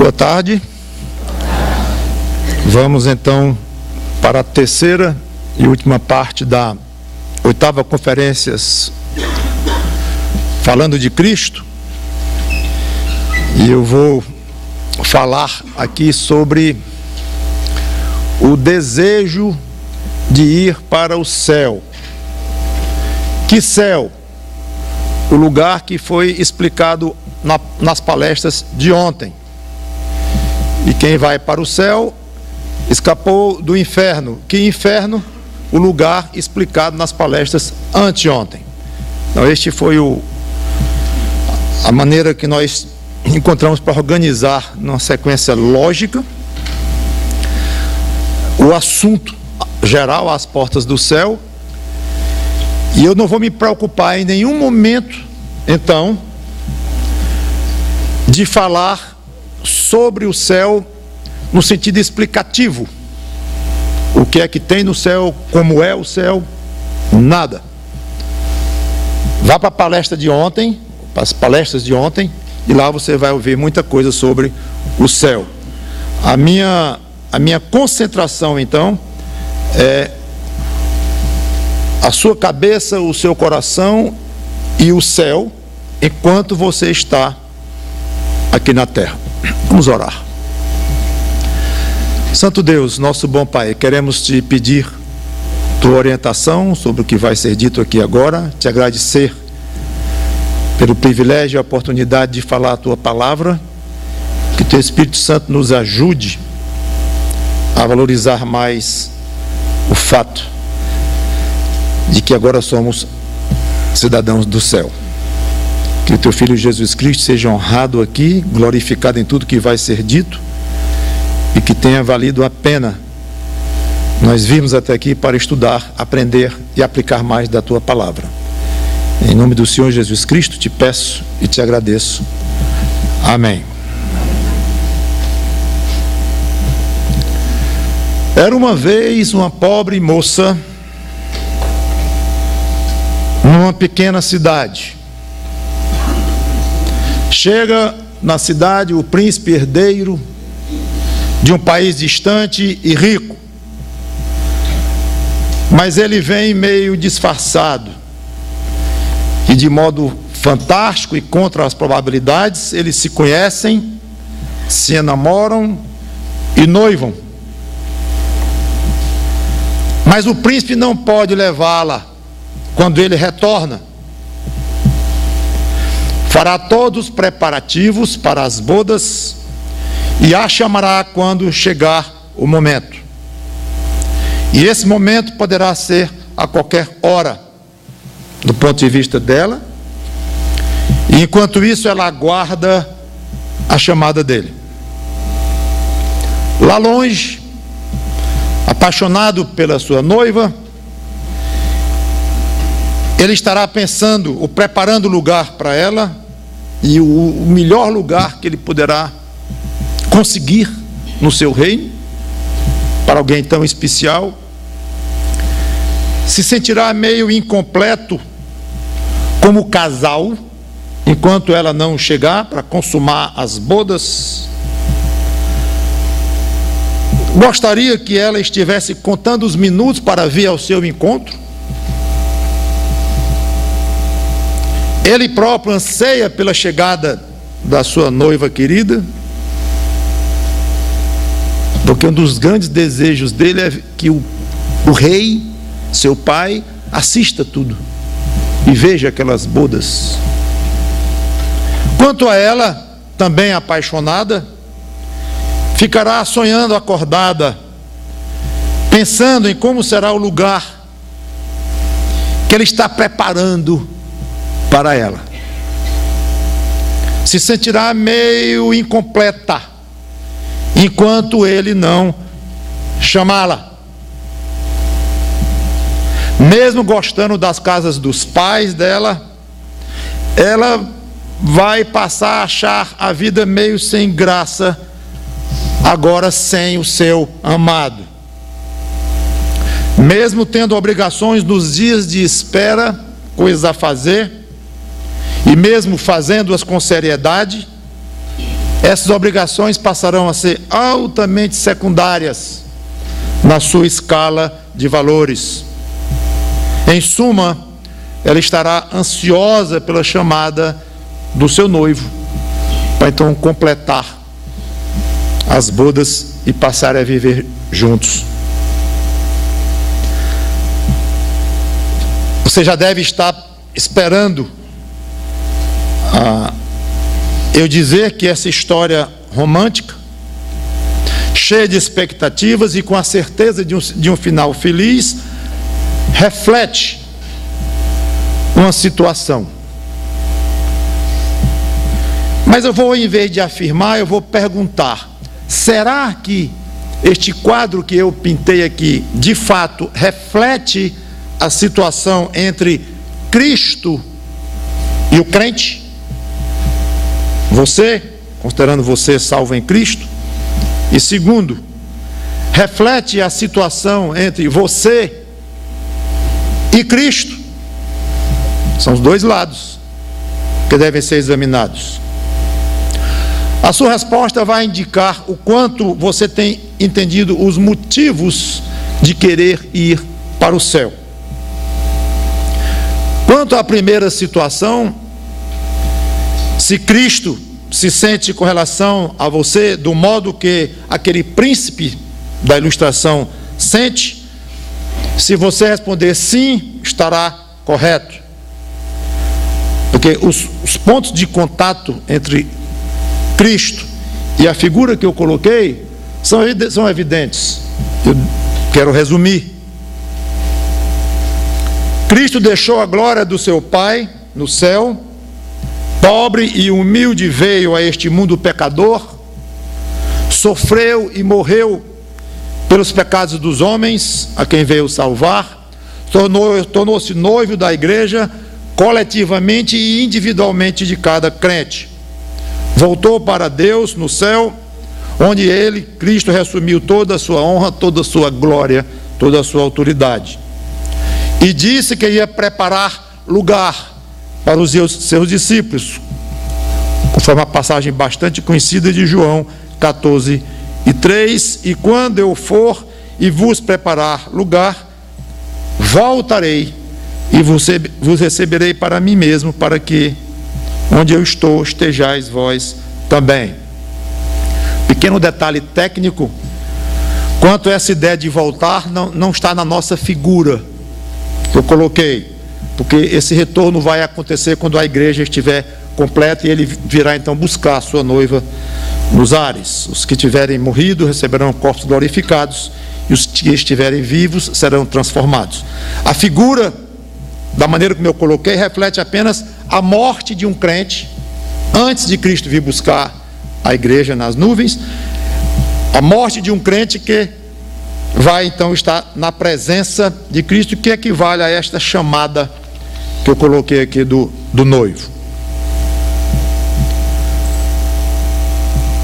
Boa tarde. Vamos então para a terceira e última parte da 8ª conferência falando de Cristo. E eu vou falar aqui sobre o desejo de ir para o céu. Que céu? O lugar que foi explicado nas palestras de ontem. E quem vai para o céu escapou do inferno. Que inferno? O lugar explicado nas palestras anteontem. Então, este foi a maneira que nós encontramos para organizar numa sequência lógica o assunto geral às portas do céu. E eu não vou me preocupar em nenhum momento, então, de falar sobre o céu no sentido explicativo. O que é que tem no céu, como é o céu, nada. Vá para a palestra de ontem, para as palestras de ontem, e lá você vai ouvir muita coisa sobre o céu. A minha concentração, então, é a sua cabeça, o seu coração e o céu, enquanto você está aqui na terra. Vamos orar. Santo Deus, nosso bom Pai, queremos te pedir tua orientação sobre o que vai ser dito aqui agora, te agradecer pelo privilégio e a oportunidade de falar a tua palavra, que teu Espírito Santo nos ajude a valorizar mais o fato de que agora somos cidadãos do céu. Que o teu Filho Jesus Cristo seja honrado aqui, glorificado em tudo que vai ser dito, e que tenha valido a pena nós virmos até aqui para estudar, aprender e aplicar mais da tua palavra. Em nome do Senhor Jesus Cristo te peço e te agradeço. Amém. Era uma vez uma pobre moça numa pequena cidade. Chega na cidade o príncipe herdeiro de um país distante e rico, mas ele vem meio disfarçado e de modo fantástico e contra as probabilidades. Eles se conhecem, se enamoram e noivam, mas o príncipe não pode levá-la quando ele retorna. Fará todos os preparativos para as bodas e a chamará quando chegar o momento. E esse momento poderá ser a qualquer hora, do ponto de vista dela, e enquanto isso ela aguarda a chamada dele. Lá longe, apaixonado pela sua noiva, ele estará pensando ou preparando o lugar para ela, e o melhor lugar que ele poderá conseguir no seu reino, para alguém tão especial. Se sentirá meio incompleto como casal, enquanto ela não chegar para consumar as bodas. Gostaria que ela estivesse contando os minutos para vir ao seu encontro. Ele próprio anseia pela chegada da sua noiva querida, porque um dos grandes desejos dele é que o rei, seu pai, assista tudo e veja aquelas bodas. Quanto a ela, também apaixonada, ficará sonhando acordada, pensando em como será o lugar que ele está preparando para ela. Se sentirá meio incompleta enquanto ele não chamá-la. Mesmo gostando das casas dos pais dela, ela vai passar a achar a vida meio sem graça, agora sem o seu amado. Mesmo tendo obrigações nos dias de espera, coisas a fazer, e mesmo fazendo-as com seriedade, Essas obrigações passarão a ser altamente secundárias na sua escala de valores. Em suma, ela estará ansiosa pela chamada do seu noivo, para então completar as bodas e passarem a viver juntos. Você já deve estar esperando eu dizer que essa história romântica, cheia de expectativas e com a certeza de um final feliz, reflete uma situação. Mas eu vou, em vez de afirmar, eu vou perguntar: será que este quadro que eu pintei aqui, de fato, reflete a situação entre Cristo e o crente? Você, considerando você salvo em Cristo. E segundo, reflete a situação entre você e Cristo. São os dois lados que devem ser examinados. A sua resposta vai indicar o quanto você tem entendido os motivos de querer ir para o céu. Quanto à primeira situação, se Cristo se sente com relação a você do modo que aquele príncipe da ilustração sente, se você responder sim, estará correto. Porque os pontos de contato entre Cristo e a figura que eu coloquei são evidentes. Eu quero resumir. Cristo deixou a glória do seu Pai no céu, pobre e humilde veio a este mundo pecador, sofreu e morreu pelos pecados dos homens, a quem veio salvar, tornou-se noivo da igreja, coletivamente e individualmente de cada crente. Voltou para Deus no céu, onde ele, Cristo, reassumiu toda a sua honra, toda a sua glória, toda a sua autoridade. E disse que ia preparar lugar para os seus discípulos, conforme a passagem bastante conhecida de João 14:3, e quando eu for e vos preparar lugar, voltarei e vos receberei para mim mesmo, para que onde eu estou estejais vós também. Pequeno detalhe técnico: quanto a essa ideia de voltar, não está na nossa figura que eu coloquei, porque esse retorno vai acontecer quando a igreja estiver completa e ele virá então buscar a sua noiva nos ares. Os que tiverem morrido receberão corpos glorificados e os que estiverem vivos serão transformados. A figura, da maneira como eu coloquei, reflete apenas a morte de um crente antes de Cristo vir buscar a igreja nas nuvens, a morte de um crente que vai então estar na presença de Cristo, que equivale a esta chamada que eu coloquei aqui do noivo.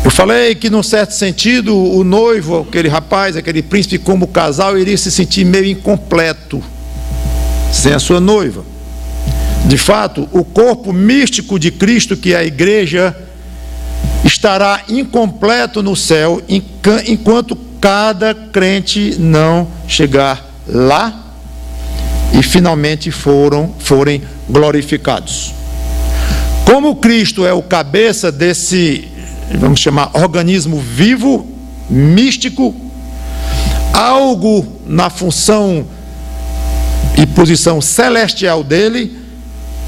Eu falei que, num certo sentido, o noivo, aquele rapaz, aquele príncipe, como casal, iria se sentir meio incompleto sem a sua noiva. De fato, o corpo místico de Cristo, que é a igreja, estará incompleto no céu enquanto cada crente não chegar lá e finalmente forem glorificados. Como Cristo é o cabeça desse, vamos chamar, organismo vivo, místico, algo na função e posição celestial dele,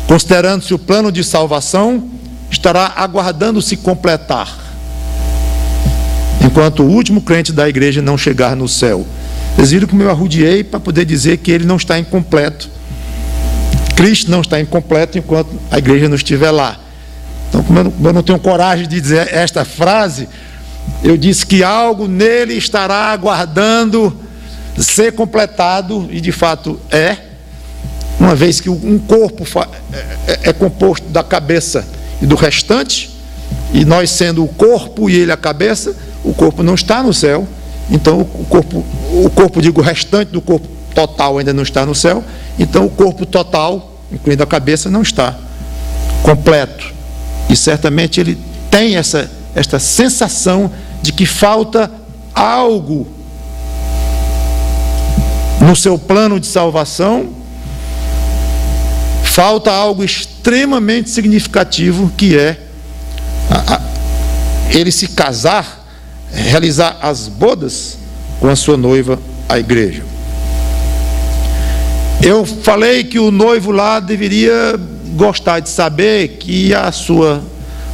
considerando-se o plano de salvação, estará aguardando se completar, enquanto o último crente da igreja não chegar no céu. Vocês viram como eu arrudiei para poder dizer que ele não está incompleto. Cristo não está incompleto enquanto a igreja não estiver lá. Então, como eu não tenho coragem de dizer esta frase, eu disse que algo nele estará aguardando ser completado, e de fato é, uma vez que um corpo é composto da cabeça e do restante, e nós sendo o corpo e ele a cabeça, o corpo não está no céu. Então o corpo, digo, o restante do corpo total ainda não está no céu. Então o corpo total, incluindo a cabeça, não está completo. E certamente ele tem essa esta sensação de que falta algo no seu plano de salvação, falta algo extremamente significativo, que é ele se casar, realizar as bodas com a sua noiva, a igreja. Eu falei que o noivo lá deveria gostar de saber que a sua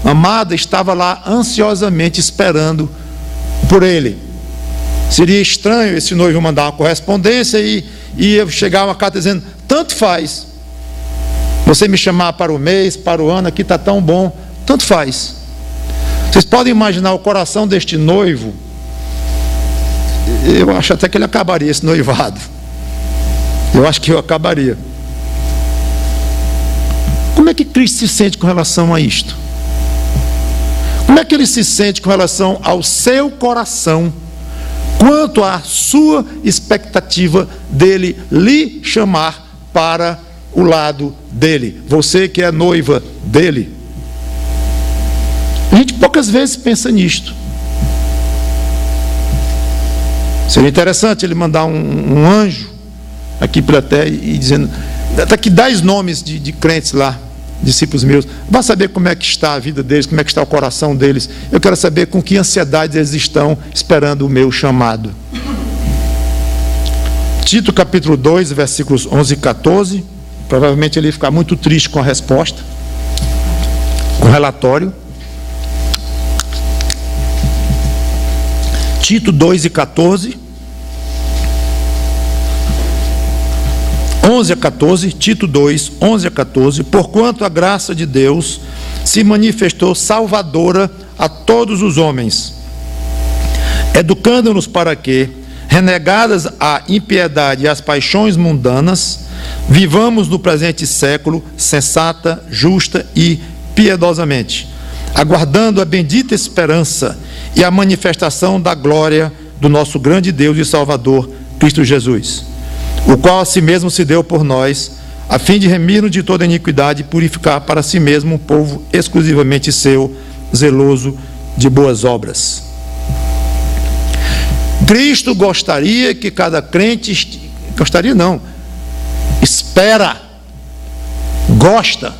amada estava lá ansiosamente esperando por ele. Seria estranho esse noivo mandar uma correspondência e eu chegar uma carta dizendo: tanto faz, você me chamar para o mês, para o ano, aqui está tão bom, tanto faz. Vocês podem imaginar o coração deste noivo? Eu acho até que ele acabaria esse noivado. Eu acho que eu acabaria. Como é que Cristo se sente com relação a isto? Como é que ele se sente com relação ao seu coração, quanto à sua expectativa dele lhe chamar para o lado dele? Você que é noiva dele. A gente poucas vezes pensa nisto. Seria interessante ele mandar um anjo aqui pela terra e dizendo: está aqui 10 nomes de crentes lá, discípulos meus, vá saber como é que está a vida deles, como é que está o coração deles. Eu quero saber com que ansiedade eles estão esperando o meu chamado. Tito capítulo 2, versículos 11 e 14. Provavelmente ele ia ficar muito triste com a resposta, com o relatório. Tito 2 e 14. 11 a 14, Tito 2, 11 a 14. Porquanto a graça de Deus se manifestou salvadora a todos os homens, educando-nos para que, renegadas a impiedade e as paixões mundanas, vivamos no presente século sensata, justa e piedosamente, aguardando a bendita esperança e a manifestação da glória do nosso grande Deus e Salvador, Cristo Jesus, o qual a si mesmo se deu por nós, a fim de remir-nos de toda iniquidade e purificar para si mesmo um povo exclusivamente seu, zeloso de boas obras. Cristo gostaria que cada crente, espera, gosta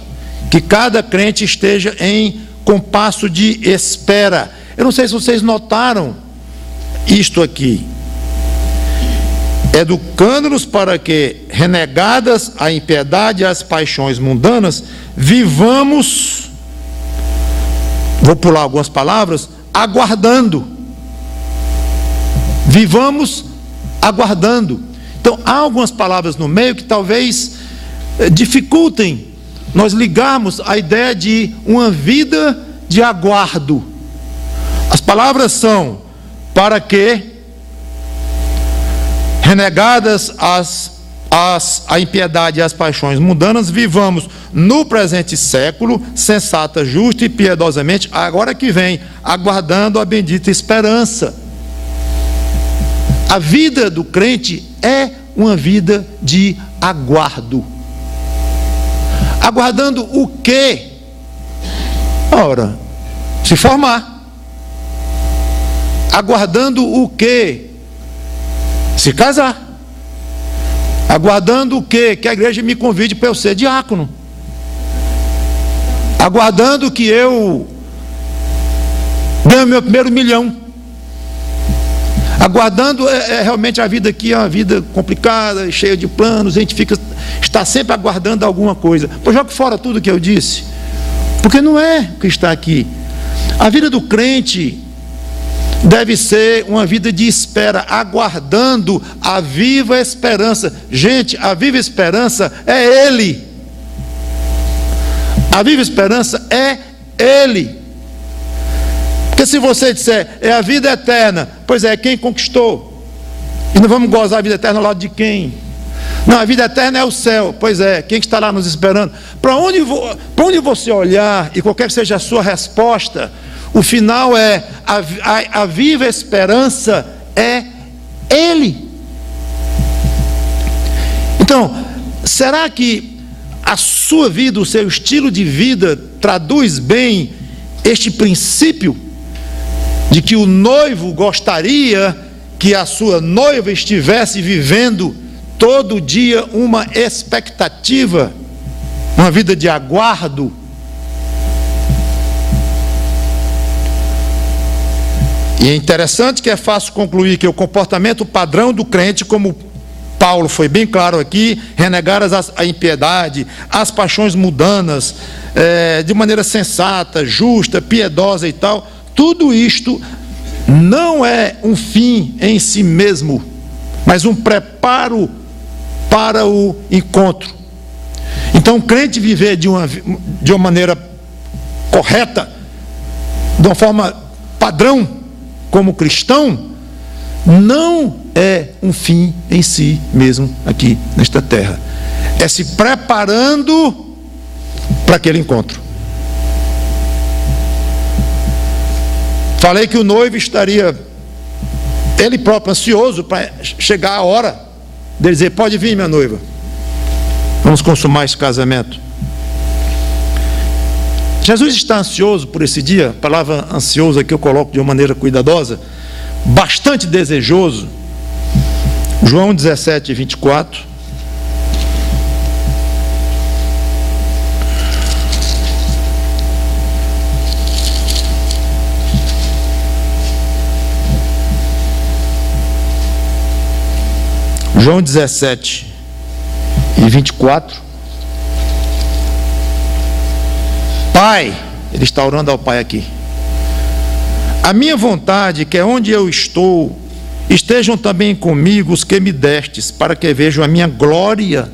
que cada crente esteja em compasso de espera. Eu não sei se vocês notaram isto aqui. Educando-nos para que, renegadas a impiedade e as paixões mundanas, vivamos, vou pular algumas palavras, aguardando. Vivamos aguardando. Então, há algumas palavras no meio que talvez dificultem nós ligarmos a ideia de uma vida de aguardo. As palavras são: para que, renegadas a impiedade e as paixões mundanas, vivamos no presente século, sensata, justa e piedosamente, agora que vem, aguardando a bendita esperança. A vida do crente é uma vida de aguardo. Aguardando o quê? Ora, se formar. Aguardando o quê? Se casar. Aguardando o quê? Que a igreja me convide para eu ser diácono. Aguardando que eu ganhe meu primeiro milhão. Aguardando, realmente a vida aqui é uma vida complicada, cheia de planos, a gente está sempre aguardando alguma coisa. Pois jogue fora tudo que eu disse, porque não é o que está aqui. A vida do crente deve ser uma vida de espera, aguardando a viva esperança. Gente, a viva esperança é Ele. A viva esperança é Ele. Porque se você disser, é a vida eterna, pois é, quem conquistou? E não vamos gozar a vida eterna ao lado de quem? Não, a vida eterna é o céu, pois é, quem está lá nos esperando? Para onde você olhar, e qualquer que seja a sua resposta, o final é, a viva esperança é Ele. Então, será que a sua vida, o seu estilo de vida, traduz bem este princípio de que o noivo gostaria que a sua noiva estivesse vivendo todo dia uma expectativa, uma vida de aguardo. E é interessante que é fácil concluir que o comportamento padrão do crente, como Paulo foi bem claro aqui, renegar a impiedade, as paixões mundanas, de maneira sensata, justa, piedosa e tal, tudo isto não é um fim em si mesmo, mas um preparo para o encontro. Então, o crente viver de uma maneira correta, de uma forma padrão, como cristão, não é um fim em si mesmo aqui nesta terra. É se preparando para aquele encontro. Falei que o noivo estaria, ele próprio, ansioso para chegar a hora de dizer: pode vir, minha noiva, vamos consumar esse casamento. Jesus está ansioso por esse dia. A palavra ansioso aqui eu coloco de uma maneira cuidadosa, bastante desejoso. João 17, 24. João 17 e 24. Pai, ele está orando ao Pai aqui. A minha vontade é que onde eu estou, estejam também comigo os que me destes, para que vejam a minha glória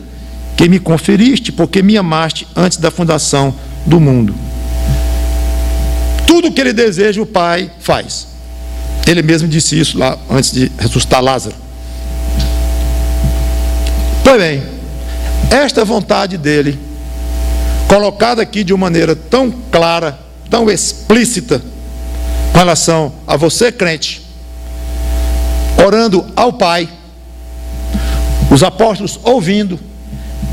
que me conferiste, porque me amaste antes da fundação do mundo. Tudo que ele deseja, o Pai faz. Ele mesmo disse isso lá antes de ressuscitar Lázaro. Pois bem, esta vontade dele, colocada aqui de uma maneira tão clara, tão explícita, com relação a você, crente, orando ao Pai, os apóstolos ouvindo,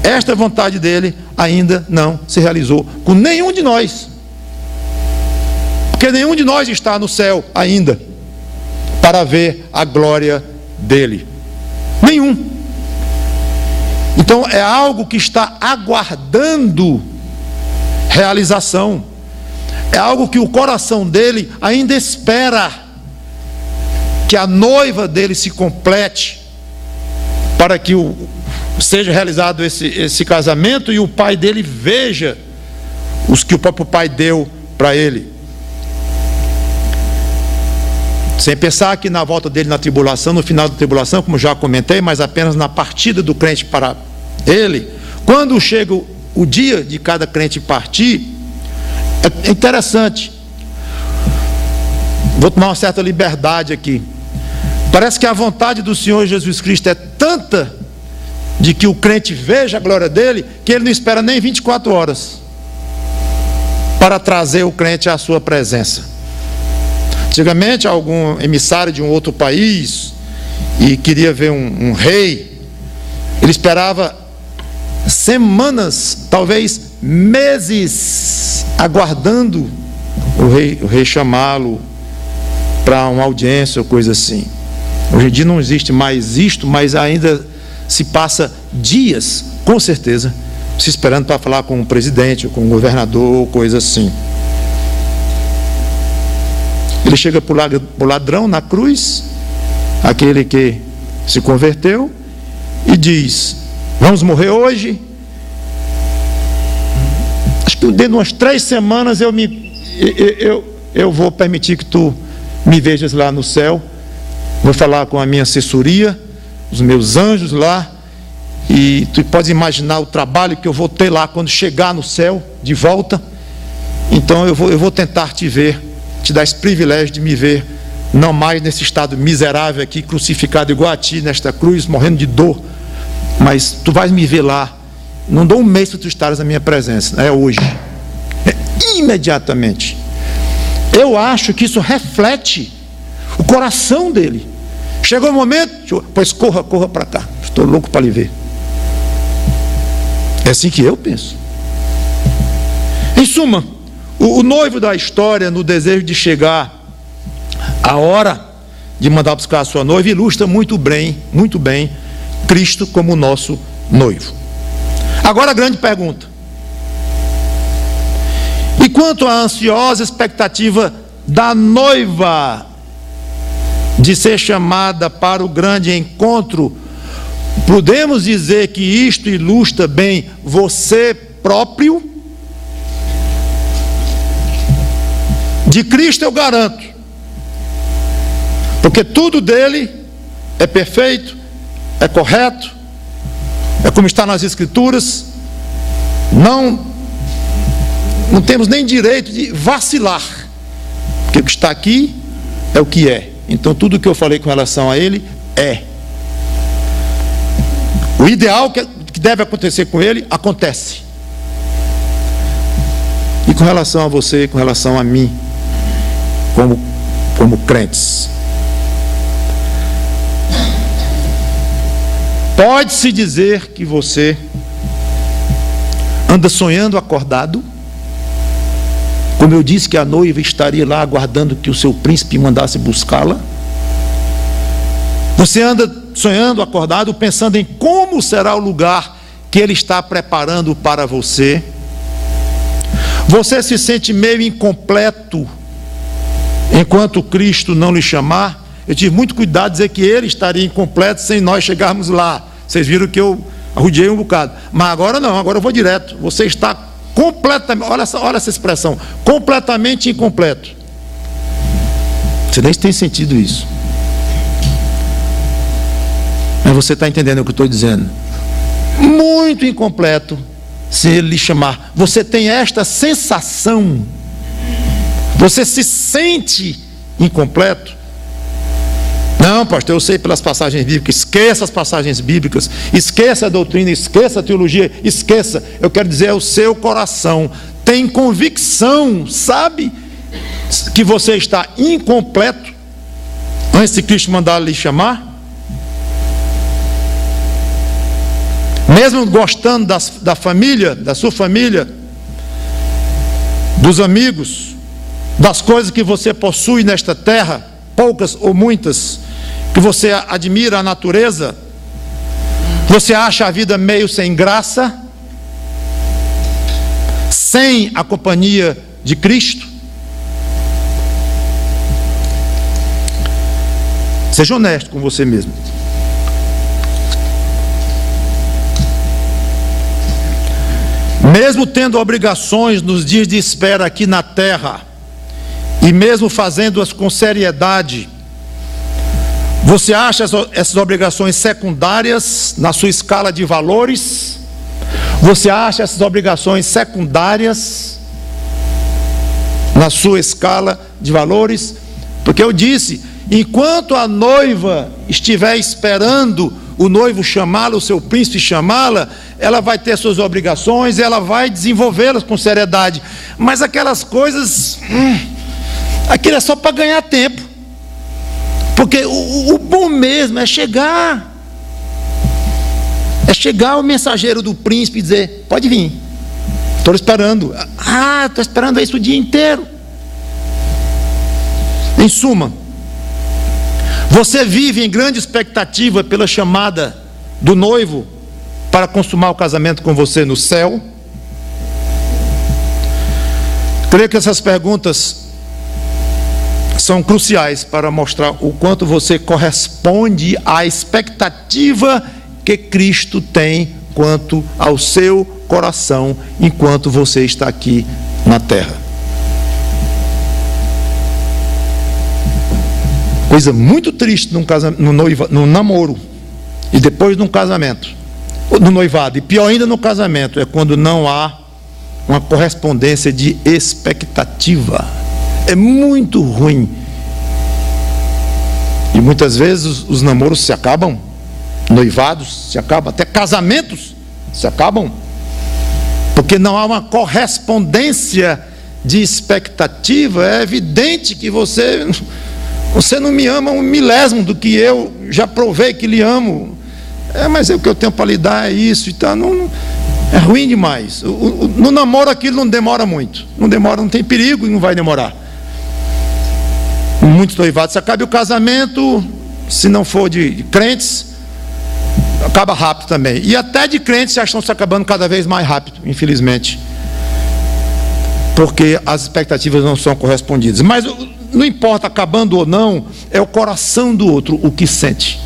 esta vontade dele ainda não se realizou com nenhum de nós, porque nenhum de nós está no céu ainda para ver a glória dele. Nenhum. Então é algo que está aguardando realização. É algo que o coração dele ainda espera que a noiva dele se complete, para que seja realizado esse casamento e o pai dele veja os que o próprio pai deu para ele. Sem pensar que na volta dele na tribulação, no final da tribulação, como já comentei, mas apenas na partida do crente para ele, quando chega o dia de cada crente partir, é interessante. Vou tomar uma certa liberdade aqui. Parece que a vontade do Senhor Jesus Cristo é tanta de que o crente veja a glória dele, que ele não espera nem 24 horas para trazer o crente à sua presença. Antigamente, algum emissário de um outro país e queria ver um rei, ele esperava semanas, talvez meses, aguardando o rei chamá-lo para uma audiência ou coisa assim. Hoje em dia não existe mais isto, mas ainda se passa dias, com certeza, se esperando para falar com o presidente ou com o governador, coisa assim. Ele chega para o ladrão na cruz, aquele que se converteu, e diz: vamos morrer hoje? Acho que dentro de umas 3 semanas eu vou permitir que tu me vejas lá no céu. Vou falar com a minha assessoria, os meus anjos lá, e tu pode imaginar o trabalho que eu vou ter lá quando chegar no céu de volta. Então eu vou tentar te ver, te dar esse privilégio de me ver, não mais nesse estado miserável aqui, crucificado igual a ti nesta cruz, morrendo de dor, mas tu vais me ver lá. Não dou um mês para tu estares na minha presença, é hoje, é imediatamente. Eu acho que isso reflete o coração dele. Chegou o momento, pois corra para cá, estou louco para lhe ver. É assim que eu penso. Em suma, o noivo da história, no desejo de chegar A hora de mandar buscar a sua noiva ilustra muito bem Cristo como nosso noivo. Agora a grande pergunta: e quanto à ansiosa expectativa da noiva de ser chamada para o grande encontro, podemos dizer que isto ilustra bem você próprio? De Cristo eu garanto, porque tudo dele é perfeito, é correto, é como está nas Escrituras. Não temos nem direito de vacilar, porque o que está aqui é o que é. Então tudo o que eu falei com relação a ele é. O ideal que deve acontecer com ele, acontece. E com relação a você, com relação a mim, como crentes, pode-se dizer que você anda sonhando acordado? Como eu disse que a noiva estaria lá aguardando que o seu príncipe mandasse buscá-la? Você anda sonhando acordado, pensando em como será o lugar que ele está preparando para você? Você se sente meio incompleto enquanto Cristo não lhe chamar? Eu tive muito cuidado de dizer que ele estaria incompleto sem nós chegarmos lá. Vocês viram que eu arrudiei um bocado. Mas agora não, agora eu vou direto. Você está completamente, olha essa expressão, completamente incompleto. Você nem tem sentido isso. Mas você está entendendo o que eu estou dizendo? Muito incompleto, se ele lhe chamar. Você tem esta sensação, você se sente incompleto? Não, pastor, eu sei pelas passagens bíblicas. Esqueça as passagens bíblicas, esqueça a doutrina, esqueça a teologia, esqueça. Eu quero dizer, o seu coração tem convicção, sabe, que você está incompleto antes de Cristo mandar lhe chamar? Mesmo gostando da família, da sua família, dos amigos, das coisas que você possui nesta terra, poucas ou muitas, que você admira a natureza, você acha a vida meio sem graça, sem a companhia de Cristo? Seja honesto com você mesmo. Mesmo tendo obrigações nos dias de espera aqui na terra, e mesmo fazendo-as com seriedade, você acha essas obrigações secundárias na sua escala de valores? Você acha essas obrigações secundárias na sua escala de valores? Porque eu disse, enquanto a noiva estiver esperando o noivo chamá-la, o seu príncipe chamá-la, ela vai ter suas obrigações, ela vai desenvolvê-las com seriedade. Mas aquelas coisas, aquilo é só para ganhar tempo. Porque o bom mesmo é chegar o mensageiro do príncipe e dizer, pode vir, estou esperando. Estou esperando isso o dia inteiro. Em suma, você vive em grande expectativa pela chamada do noivo para consumar o casamento com você no céu? Creio que essas perguntas são cruciais para mostrar o quanto você corresponde à expectativa que Cristo tem quanto ao seu coração enquanto você está aqui na terra. Coisa muito triste no namoro e depois no casamento, no noivado, e pior ainda no casamento, é quando não há uma correspondência de expectativa. É muito ruim. E muitas vezes os namoros se acabam, noivados se acabam, até casamentos se acabam, porque não há uma correspondência de expectativa. É evidente que você não me ama um milésimo do que eu já provei que lhe amo. Mas o que eu tenho para lhe dar é isso e tal. É ruim demais. No namoro aquilo não demora muito. Não demora, não tem perigo e não vai demorar. Muitos noivados se acaba, e o casamento, se não for de crentes, acaba rápido também. E até de crentes já estão se acabando cada vez mais rápido, infelizmente, porque as expectativas não são correspondidas. Mas não importa acabando ou não, é o coração do outro o que sente.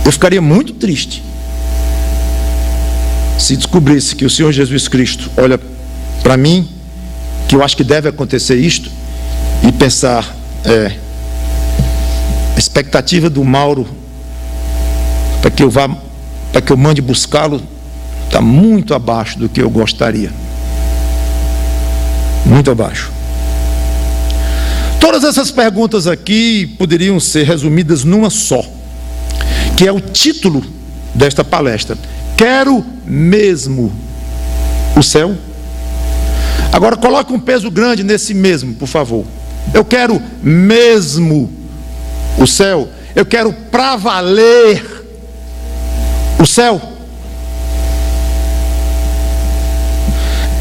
Eu ficaria muito triste se descobrisse que o Senhor Jesus Cristo olha para mim, que eu acho que deve acontecer isto, e pensar, a expectativa do Mauro para que eu mande buscá-lo está muito abaixo do que eu gostaria. Muito abaixo. Todas essas perguntas aqui poderiam ser resumidas numa só, que é o título desta palestra: quero mesmo o céu? Agora coloque um peso grande nesse mesmo, por favor. Eu quero mesmo o céu? Eu quero para valer o céu?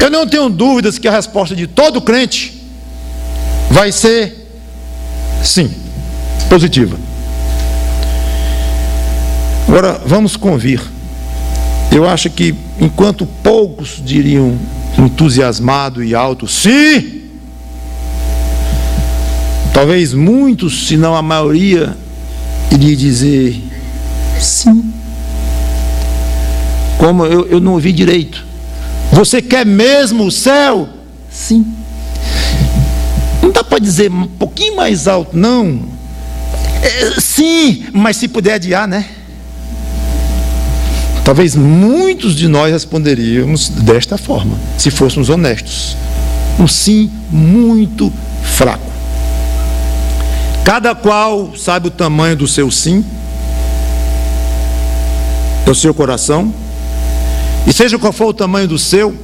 Eu não tenho dúvidas que a resposta de todo crente vai ser sim, positiva. Agora, vamos convir. Eu acho que, enquanto poucos diriam entusiasmado e alto, sim, talvez muitos, se não a maioria, iria dizer sim. Como eu não ouvi direito. Você quer mesmo o céu? Sim. Não dá para dizer um pouquinho mais alto, não? Sim, mas se puder adiar, né? Talvez muitos de nós responderíamos desta forma, se fôssemos honestos. Um sim muito fraco. Cada qual sabe o tamanho do seu sim, do seu coração. E seja qual for o tamanho do seu,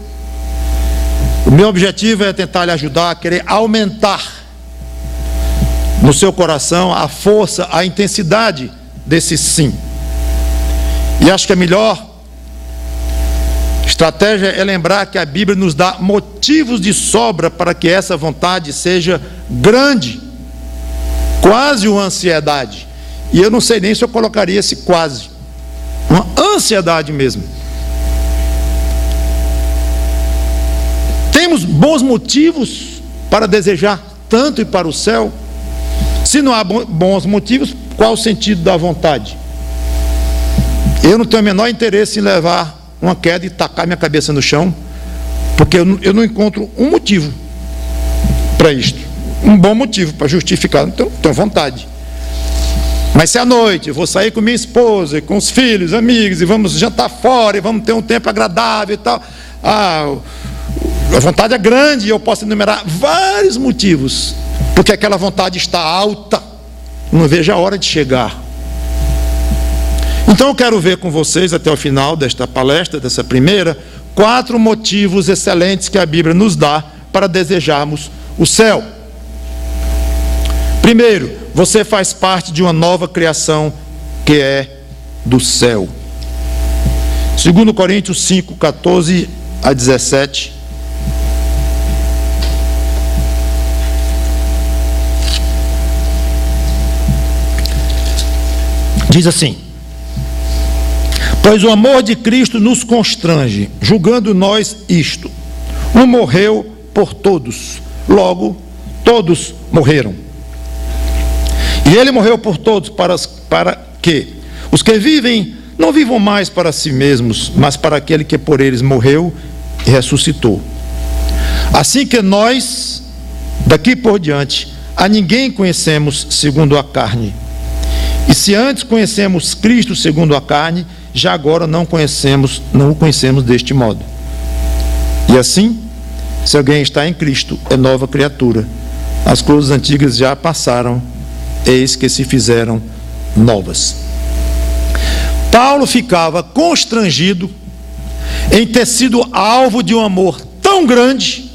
o meu objetivo é tentar lhe ajudar a querer aumentar no seu coração a força, a intensidade desse sim. E acho que a melhor estratégia é lembrar que a Bíblia nos dá motivos de sobra para que essa vontade seja grande, quase uma ansiedade. E eu não sei nem se eu colocaria esse quase, uma ansiedade mesmo. Temos bons motivos para desejar tanto ir para o céu? Se não há bons motivos, qual o sentido da vontade? Eu não tenho o menor interesse em levar uma queda e tacar minha cabeça no chão, porque eu não encontro um motivo para isto, um bom motivo para justificar. Então, tenho vontade. Mas se à noite eu vou sair com minha esposa, com os filhos, amigos, e vamos jantar fora, e vamos ter um tempo agradável e tal, a vontade é grande, e eu posso enumerar vários motivos, porque aquela vontade está alta, não vejo a hora de chegar. Então eu quero ver com vocês, até o final desta palestra, dessa primeira, 4 motivos excelentes que a Bíblia nos dá para desejarmos o céu. Primeiro, você faz parte de uma nova criação que é do céu. 2 Coríntios 5, 14 a 17. Diz assim: pois o amor de Cristo nos constrange, julgando nós isto: um morreu por todos, logo todos morreram. E ele morreu por todos para que os que vivem não vivam mais para si mesmos, mas para aquele que por eles morreu e ressuscitou. Assim que nós, daqui por diante, a ninguém conhecemos segundo a carne. E se antes conhecemos Cristo segundo a carne, já agora não o conhecemos deste modo. E assim, se alguém está em Cristo, é nova criatura. As coisas antigas já passaram, eis que se fizeram novas. Paulo ficava constrangido em ter sido alvo de um amor tão grande,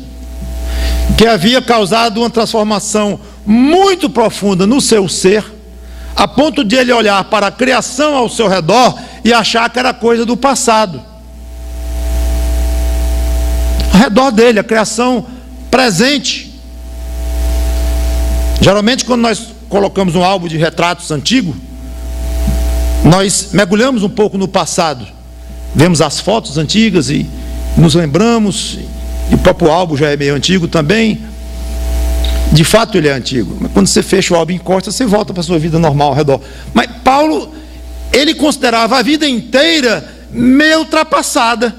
que havia causado uma transformação muito profunda no seu ser, a ponto de ele olhar para a criação ao seu redor e achar que era coisa do passado. Ao redor dele, a criação presente, Geralmente, quando nós colocamos um álbum de retratos antigo, nós mergulhamos um pouco no passado, vemos as fotos antigas e nos lembramos, e o próprio álbum já é meio antigo também. De fato ele é antigo, mas quando você fecha o álbum e encosta, você volta para a sua vida normal ao redor. Mas Paulo, ele considerava a vida inteira meio ultrapassada,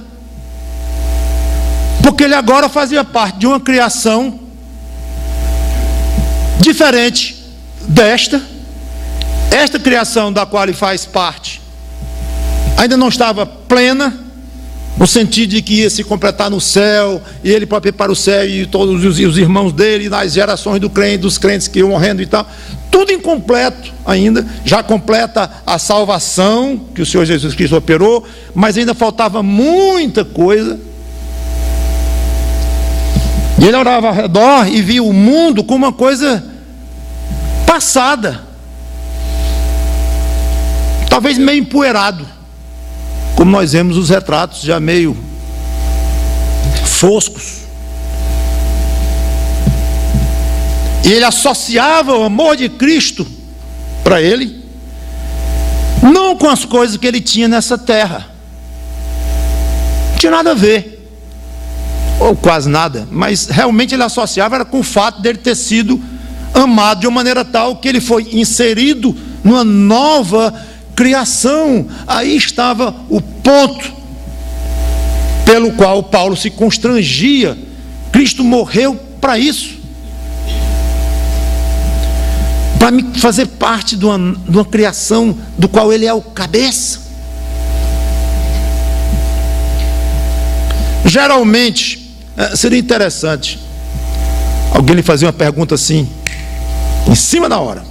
porque ele agora fazia parte de uma criação diferente esta criação da qual ele faz parte ainda não estava plena, no sentido de que ia se completar no céu, e ele próprio ir para o céu, e todos os irmãos dele, nas gerações dos crentes que iam morrendo e tal, tudo incompleto ainda. Já completa a salvação que o Senhor Jesus Cristo operou, mas ainda faltava muita coisa. E ele olhava ao redor e via o mundo como uma coisa passada, talvez meio empoeirado, como nós vemos os retratos já meio foscos. E ele associava o amor de Cristo para ele, não com as coisas que ele tinha nessa terra, não tinha nada a ver, ou quase nada, mas realmente ele associava era com o fato dele ter sido amado de uma maneira tal que ele foi inserido numa nova criação. Aí estava o ponto pelo qual Paulo se constrangia. Cristo morreu para isso, para me fazer parte de uma criação do qual ele é o cabeça. Geralmente seria interessante alguém lhe fazer uma pergunta assim, em cima da hora: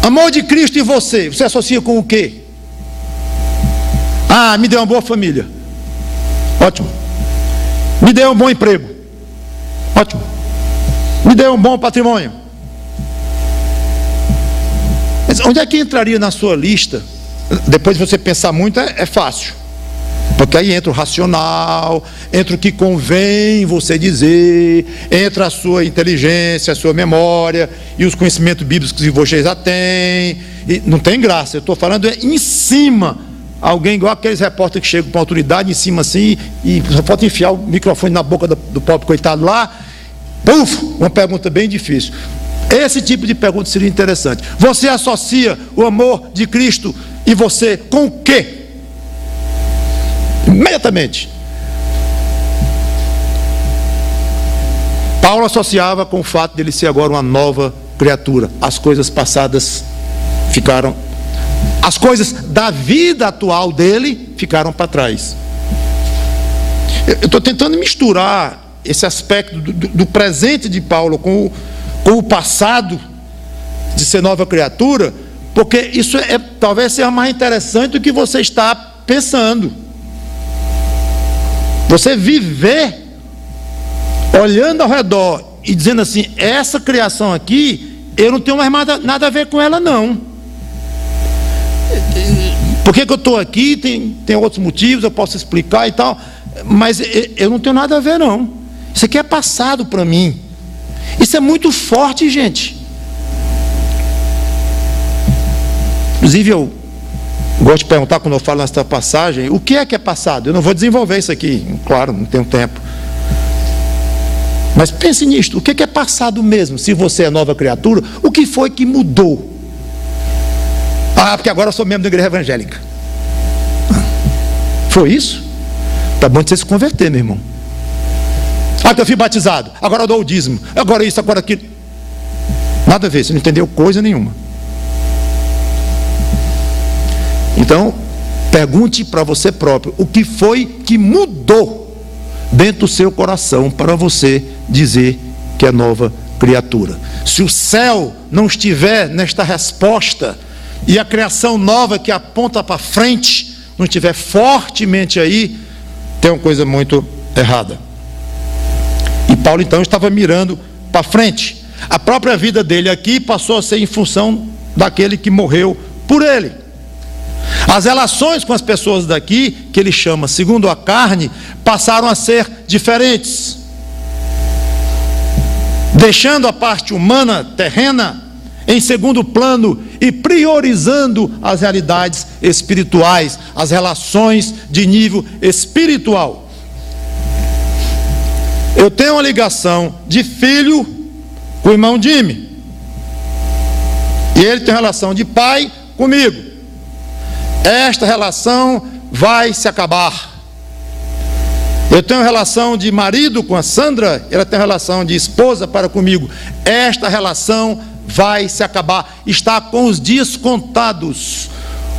amor de Cristo em você, você associa com o quê? Ah, me deu uma boa família, ótimo. Me deu um bom emprego, ótimo. Me deu um bom patrimônio. Mas onde é que entraria na sua lista? Depois de você pensar muito, é fácil, porque aí entra o racional, entra o que convém você dizer, entra a sua inteligência, a sua memória e os conhecimentos bíblicos que você já tem. E não tem graça. Eu estou falando em cima. Alguém igual aqueles repórteres que chegam para a autoridade em cima assim, e só falta enfiar o microfone na boca do pobre coitado lá. Puf, uma pergunta bem difícil. Esse tipo de pergunta seria interessante. Você associa o amor de Cristo e você com o quê? Imediatamente. Paulo associava com o fato de ele ser agora uma nova criatura. As coisas passadas ficaram, as coisas da vida atual dele ficaram para trás. Eu estou tentando misturar esse aspecto do presente de Paulo com o passado de ser nova criatura, porque isso talvez seja mais interessante do que você está pensando. Você viver olhando ao redor e dizendo assim: essa criação aqui, eu não tenho mais nada a ver com ela não. Por que eu estou aqui? Tem outros motivos, eu posso explicar e tal, mas eu não tenho nada a ver não. Isso aqui é passado para mim. Isso é muito forte, gente. Inclusive eu gosto de perguntar, quando eu falo nessa passagem, o que é passado? Eu não vou desenvolver isso aqui, claro, não tenho tempo. Mas pense nisto: o que é passado mesmo? Se você é nova criatura, o que foi que mudou? Ah, porque agora eu sou membro da igreja evangélica. Foi isso? Tá bom de você se converter, meu irmão. Ah, que eu fui batizado, agora eu dou o dízimo, agora isso, agora aquilo. Nada a ver, você não entendeu coisa nenhuma. Então, pergunte para você próprio: o que foi que mudou dentro do seu coração para você dizer que é nova criatura? Se o céu não estiver nesta resposta, e a criação nova que aponta para frente não estiver fortemente aí, tem uma coisa muito errada. E Paulo então estava mirando para frente. A própria vida dele aqui passou a ser em função daquele que morreu por ele. As relações com as pessoas daqui, que ele chama segundo a carne, passaram a ser diferentes. deixando a parte humana, terrena, em segundo plano e priorizando as realidades espirituais, as relações de nível espiritual. Eu tenho uma ligação de filho com o irmão Jimmy, e ele tem relação de pai comigo. Esta relação vai se acabar. Eu tenho relação de marido com a Sandra, ela tem relação de esposa para comigo. Esta relação vai se acabar, está com os dias contados,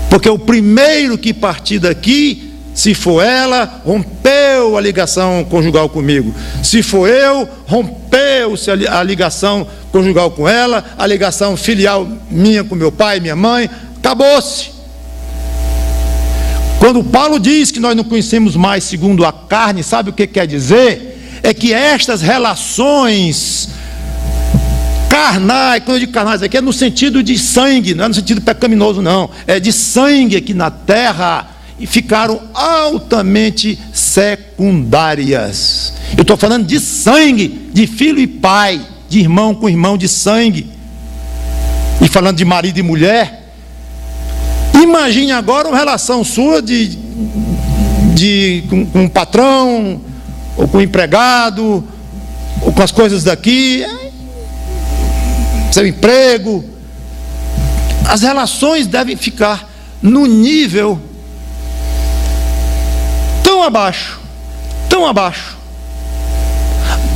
porque o primeiro que partir daqui, se for ela, rompeu a ligação conjugal comigo. Se for eu, rompeu-se a ligação conjugal com ela, a ligação filial minha com meu pai e minha mãe, acabou-se. Quando Paulo diz que nós não conhecemos mais segundo a carne, sabe o que quer dizer? É que estas relações carnais, quando eu digo carnais aqui, é no sentido de sangue, não é no sentido pecaminoso não, é de sangue aqui na terra, e ficaram altamente secundárias. Eu estou falando de sangue, de filho e pai, de irmão com irmão de sangue, e falando de marido e mulher. Imagine agora uma relação sua com o patrão, ou com o empregado, ou com as coisas daqui, seu emprego. As relações devem ficar no nível tão abaixo, tão abaixo.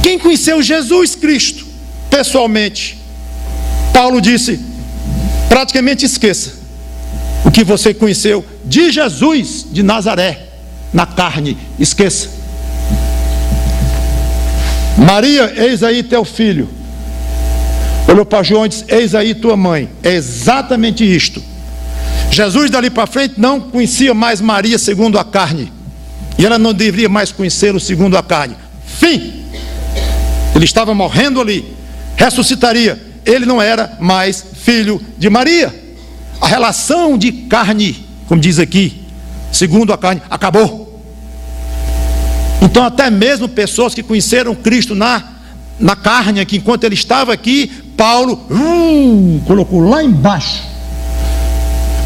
Quem conheceu Jesus Cristo pessoalmente, Paulo disse, praticamente esqueça o que você conheceu de Jesus de Nazaré, na carne, esqueça. Maria, eis aí teu filho. Olhou para João e disse, eis aí tua mãe. É exatamente isto. Jesus dali para frente não conhecia mais Maria segundo a carne, e ela não deveria mais conhecê-lo segundo a carne. Fim. Ele estava morrendo ali, ressuscitaria. Ele não era mais filho de Maria. A relação de carne, como diz aqui, segundo a carne, acabou. Então até mesmo pessoas que conheceram Cristo na carne aqui, enquanto ele estava aqui, Paulo colocou lá embaixo.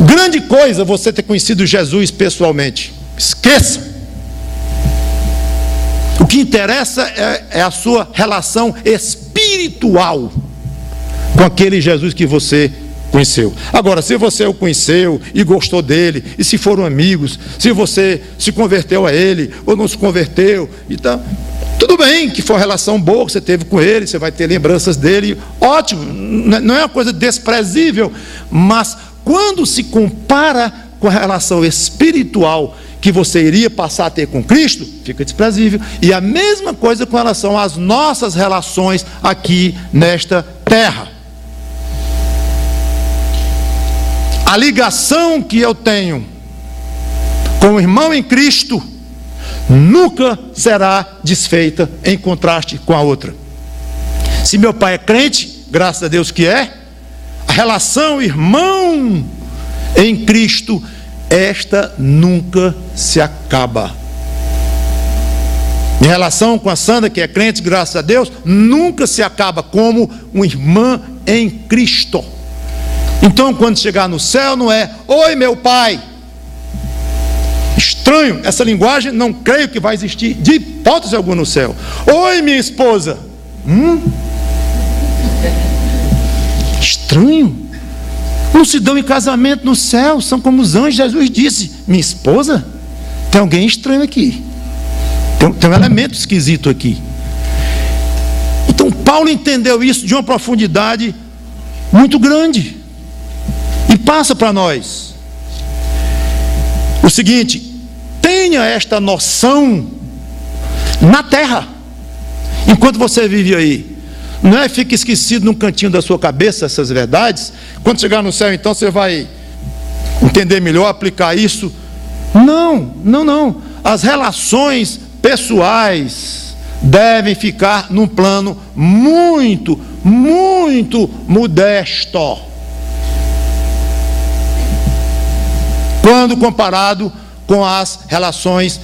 Grande coisa você ter conhecido Jesus pessoalmente. Esqueça. O que interessa é a sua relação espiritual com aquele Jesus que você conheceu. Agora, se você o conheceu e gostou dele, e se foram amigos, se você se converteu a ele ou não se converteu, então, tudo bem que foi uma relação boa que você teve com ele, você vai ter lembranças dele, ótimo, não é uma coisa desprezível, mas quando se compara com a relação espiritual que você iria passar a ter com Cristo, fica desprezível. E a mesma coisa com relação às nossas relações aqui nesta terra. A ligação que eu tenho com o irmão em Cristo nunca será desfeita em contraste com a outra. Se meu pai é crente, graças a Deus que é, a relação irmão em Cristo, esta nunca se acaba. Minha relação com a Sandra, que é crente, graças a Deus, nunca se acaba como uma irmã em Cristo. Então, quando chegar no céu, não é, oi meu pai. Estranho, essa linguagem não creio que vai existir de hipótese alguma no céu. Oi minha esposa. Estranho. Não se dão em casamento no céu, são como os anjos. Jesus disse, minha esposa, tem alguém estranho aqui, tem um elemento esquisito aqui. Então Paulo entendeu isso de uma profundidade muito grande e passa para nós o seguinte: tenha esta noção na terra, enquanto você vive aí. Não é fique esquecido num cantinho da sua cabeça essas verdades. Quando chegar no céu, então você vai entender melhor, aplicar isso. Não. As relações pessoais devem ficar num plano muito modesto, quando comparado com as relações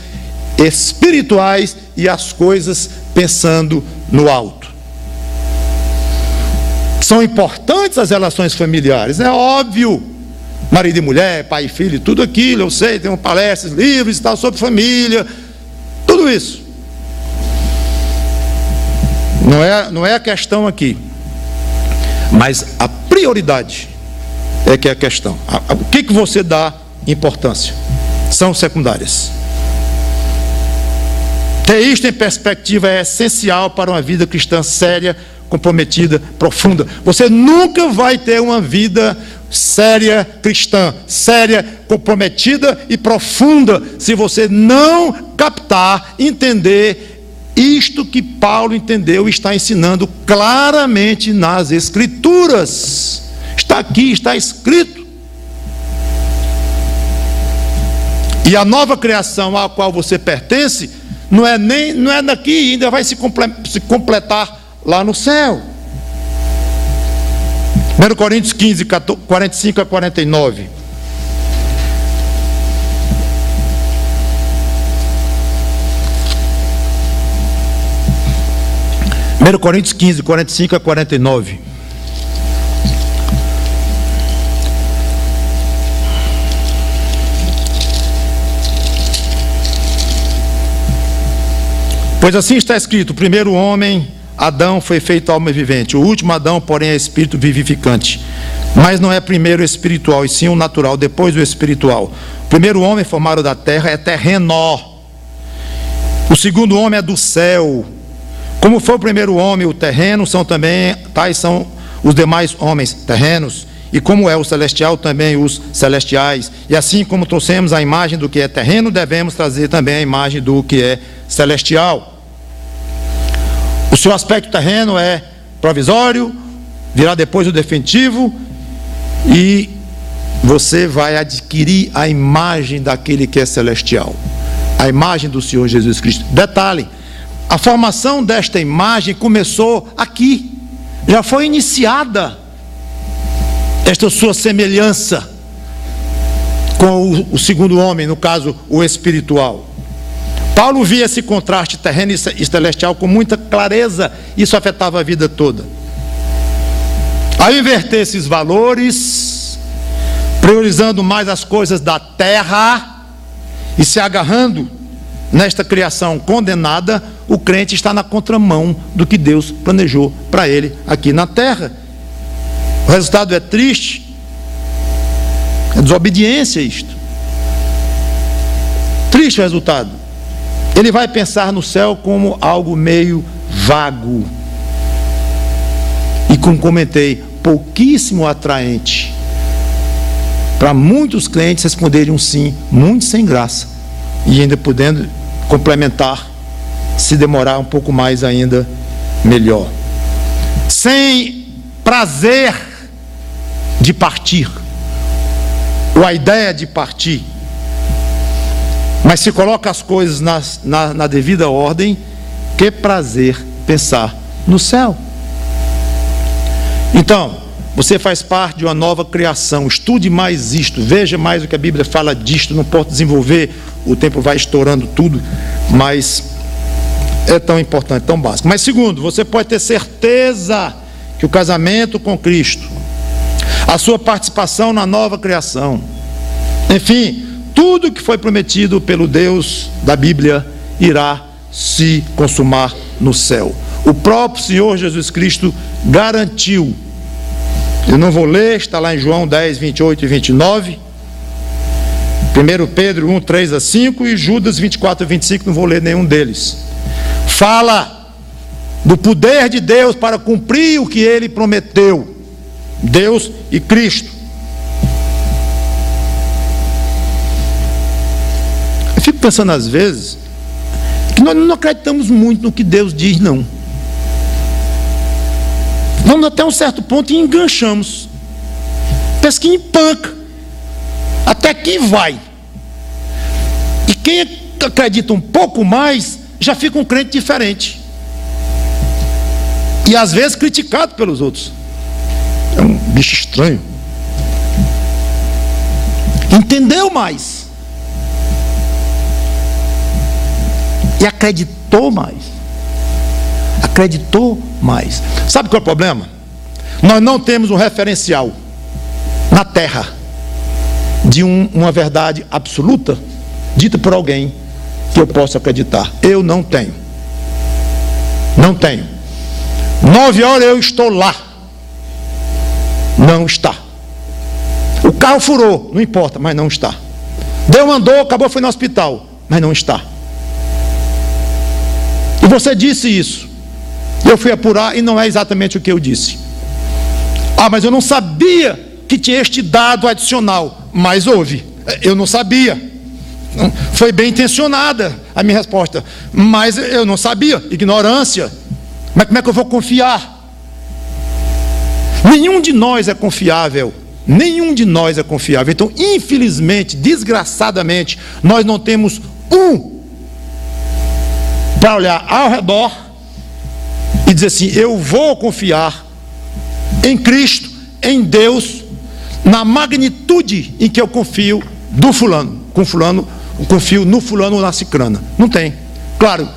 espirituais e as coisas pensando no alto. São importantes as relações familiares, é óbvio. Marido e mulher, pai e filho, tudo aquilo, eu sei, tem palestras, livros e tal, sobre família, tudo isso. Não é a questão aqui. Mas a prioridade é que é a questão. O que você dá importância? São secundárias. Ter isto em perspectiva é essencial para uma vida cristã séria, comprometida, profunda. Você nunca vai ter uma vida séria, cristã, séria, comprometida e profunda, se você não captar, entender isto que Paulo entendeu e está ensinando claramente nas Escrituras. Está aqui, está escrito. E a nova criação à qual você pertence não é daqui, ainda vai se completar lá no céu. 1 Coríntios 15, 45 a 49. Primeiro Coríntios 15, 45 a 49. Pois assim está escrito: o primeiro homem, Adão, foi feito alma vivente. O último Adão, porém, é espírito vivificante. Mas não é primeiro o espiritual, e sim o natural, depois o espiritual. O primeiro homem formado da terra é terreno. O segundo homem é do céu. Como foi o primeiro homem, o terreno, tais são os demais homens terrenos. E como é o celestial, também os celestiais. E assim como trouxemos a imagem do que é terreno, devemos trazer também a imagem do que é celestial. O seu aspecto terreno é provisório, virá depois o definitivo, e você vai adquirir a imagem daquele que é celestial, a imagem do Senhor Jesus Cristo. Detalhe: a formação desta imagem começou aqui, já foi iniciada esta sua semelhança com o segundo homem, no caso o espiritual. Paulo via esse contraste terreno e celestial com muita clareza. Isso afetava a vida toda. Ao inverter esses valores, priorizando mais as coisas da terra e se agarrando nesta criação condenada, o crente está na contramão do que Deus planejou para ele aqui na terra. O resultado é triste, é desobediência isto. Triste o resultado. Ele vai pensar no céu como algo meio vago. E como comentei, pouquíssimo atraente. Para muitos clientes responderem um sim, muito sem graça. E ainda podendo complementar, se demorar um pouco mais ainda, melhor. Sem prazer de partir, ou a ideia de partir. Mas se coloca as coisas na devida ordem, que prazer pensar no céu. Então, você faz parte de uma nova criação. Estude mais isto, veja mais o que a Bíblia fala disto. Não posso desenvolver, o tempo vai estourando tudo, mas é tão importante, tão básico. Mas segundo, você pode ter certeza que o casamento com Cristo, a sua participação na nova criação, enfim, tudo que foi prometido pelo Deus da Bíblia irá se consumar no céu. O próprio Senhor Jesus Cristo garantiu. Eu não vou ler, está lá em João 10, 28 e 29. 1 Pedro 1, 3 a 5 e Judas 24 e 25, não vou ler nenhum deles. Fala do poder de Deus para cumprir o que Ele prometeu. Deus e Cristo. Eu fico pensando às vezes que nós não acreditamos muito no que Deus diz, não. Vamos até um certo ponto e enganchamos. Parece que empanca. Até que vai. E quem acredita um pouco mais, já fica um crente diferente. E às vezes criticado pelos outros. É um bicho estranho. Entendeu mais. E acreditou mais. Acreditou mais. Sabe qual é o problema? Nós não temos um referencial na terra de uma verdade absoluta dita por alguém que eu possa acreditar. Eu não tenho. Não tenho. 9 horas eu estou lá. Não está. O carro furou, não importa, mas não está. Deu uma dor, acabou, foi no hospital, mas não está. E você disse isso. Eu fui apurar e não é exatamente o que eu disse. Ah, mas eu não sabia que tinha este dado adicional. Mas houve. Eu não sabia. Foi bem intencionada a minha resposta. Mas eu não sabia. Ignorância. Mas como é que eu vou confiar? Nenhum de nós é confiável. Nenhum de nós é confiável. Então, infelizmente, desgraçadamente, nós não temos para olhar ao redor e dizer assim: eu vou confiar em Cristo, em Deus, na magnitude em que eu confio do fulano. Com fulano, eu confio no fulano ou na cicrana. Não tem. Claro,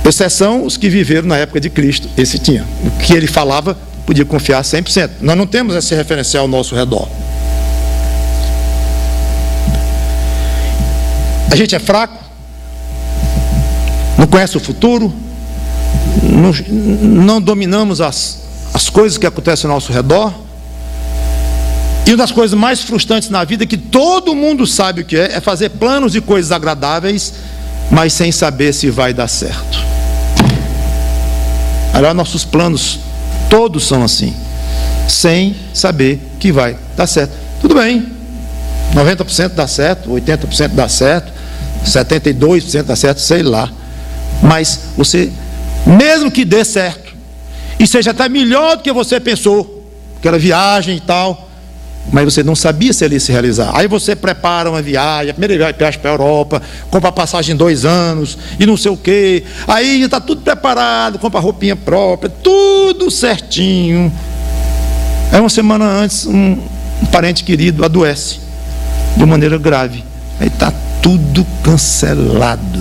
exceção os que viveram na época de Cristo. Esse tinha. O que ele falava, podia confiar 100%. Nós não temos esse referencial ao nosso redor. A gente é fraco, não conhece o futuro, não dominamos as coisas que acontecem ao nosso redor. E uma das coisas mais frustrantes na vida, que todo mundo sabe o que é fazer planos e coisas agradáveis, mas sem saber se vai dar certo. Aliás, nossos planos todos são assim, sem saber que vai dar certo. Tudo bem, 90% dá certo, 80% dá certo, 72% dá certo, sei lá. Mas você, mesmo que dê certo, e seja até melhor do que você pensou, aquela viagem e tal, mas você não sabia se ele ia se realizar. Aí você prepara uma viagem, a primeira viagem para a Europa, compra passagem 2 anos, e não sei o quê. Aí já está tudo preparado, compra roupinha própria, tudo certinho. Aí uma semana antes, um parente querido adoece, de maneira grave. Aí está tudo cancelado.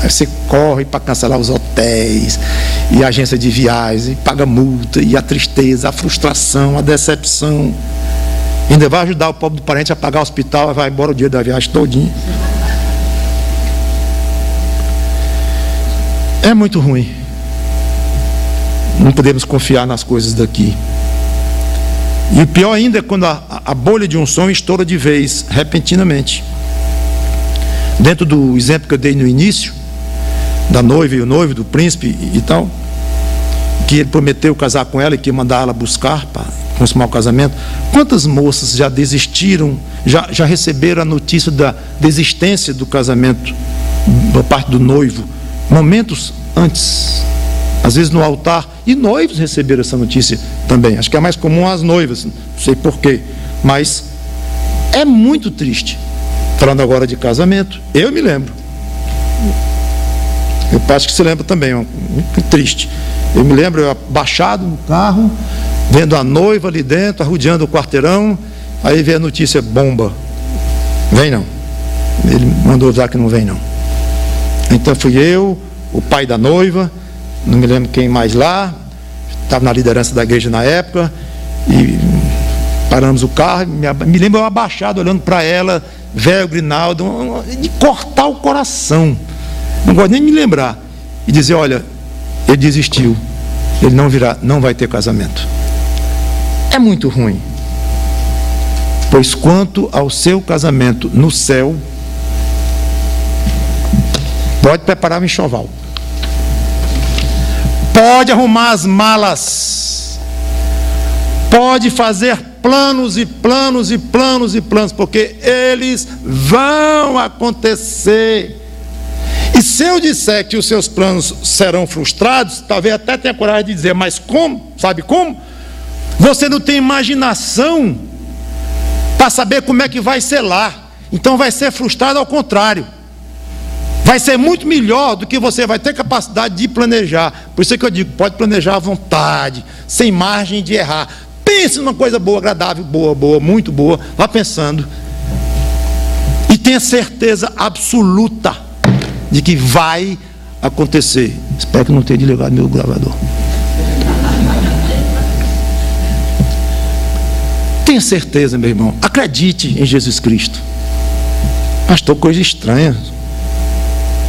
Aí você corre para cancelar os hotéis, e a agência de viagens, e paga multa, e a tristeza, a frustração, a decepção. Ainda vai ajudar o pobre do parente a pagar o hospital, vai embora o dia da viagem todinho. É muito ruim. Não podemos confiar nas coisas daqui. E o pior ainda é quando a bolha de um sonho estoura de vez, repentinamente. Dentro do exemplo que eu dei no início, da noiva e o noivo, do príncipe e tal, que ele prometeu casar com ela e que ia mandar ela buscar para consumar o casamento. Quantas moças já desistiram, já receberam a notícia da desistência do casamento da parte do noivo, momentos antes, às vezes no altar, e noivos receberam essa notícia também. Acho que é mais comum as noivas, não sei porquê, mas é muito triste. Falando agora de casamento, eu me lembro, eu acho que se lembra também, muito triste. Eu me lembro, eu abaixado no carro, vendo a noiva ali dentro, arrodeando o quarteirão, aí veio a notícia: bomba, vem não. Ele mandou avisar que não vem não. Então fui eu, o pai da noiva, não me lembro quem mais lá, estava na liderança da igreja na época, e paramos o carro, me lembro eu abaixado, olhando para ela, velho Grinaldo, de cortar o coração, não gosto nem de me lembrar, e dizer: olha, ele desistiu, ele não virá, não vai ter casamento. É muito ruim, pois quanto ao seu casamento no céu, pode preparar o enxoval, pode arrumar as malas, pode fazer planos e planos e planos e planos, porque eles vão acontecer. E se eu disser que os seus planos serão frustrados, talvez até tenha coragem de dizer: mas como? Sabe como? Você não tem imaginação para saber como é que vai ser lá. Então vai ser frustrado ao contrário. Vai ser muito melhor do que você vai ter capacidade de planejar. Por isso é que eu digo, pode planejar à vontade, sem margem de errar. Pense numa coisa boa, agradável, boa, muito boa. Vá pensando. E tenha certeza absoluta de que vai acontecer. Espero que não tenha desligado meu gravador. Tenha certeza, meu irmão, acredite em Jesus Cristo. Pastor, coisa estranha.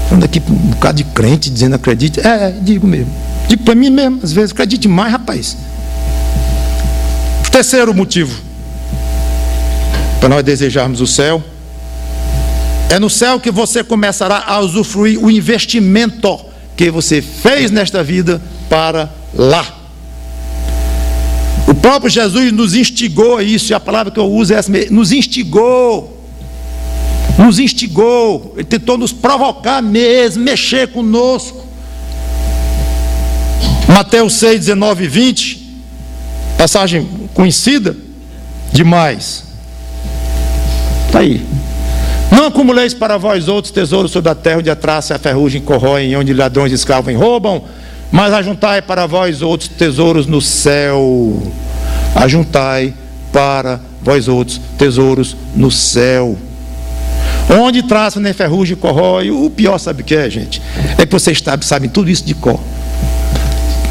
Falando aqui um bocado de crente dizendo acredite. Digo mesmo. Digo para mim mesmo, às vezes, acredite mais, rapaz. Terceiro motivo para nós desejarmos o céu: é no céu que você começará a usufruir o investimento que você fez nesta vida para lá. O próprio Jesus nos instigou a isso, e a palavra que eu uso é essa mesmo: nos instigou, ele tentou nos provocar mesmo, mexer conosco. Mateus 6, 19 e 20, passagem conhecida demais. Está aí. Não acumuleis para vós outros tesouros sobre a terra, onde a traça e a ferrugem corroem, onde ladrões e escravos roubam, mas ajuntai para vós outros tesouros no céu. Ajuntai para vós outros tesouros no céu, onde traça nem ferrugem corrói. O pior, sabe o que é, gente? É que vocês sabem tudo isso de cor.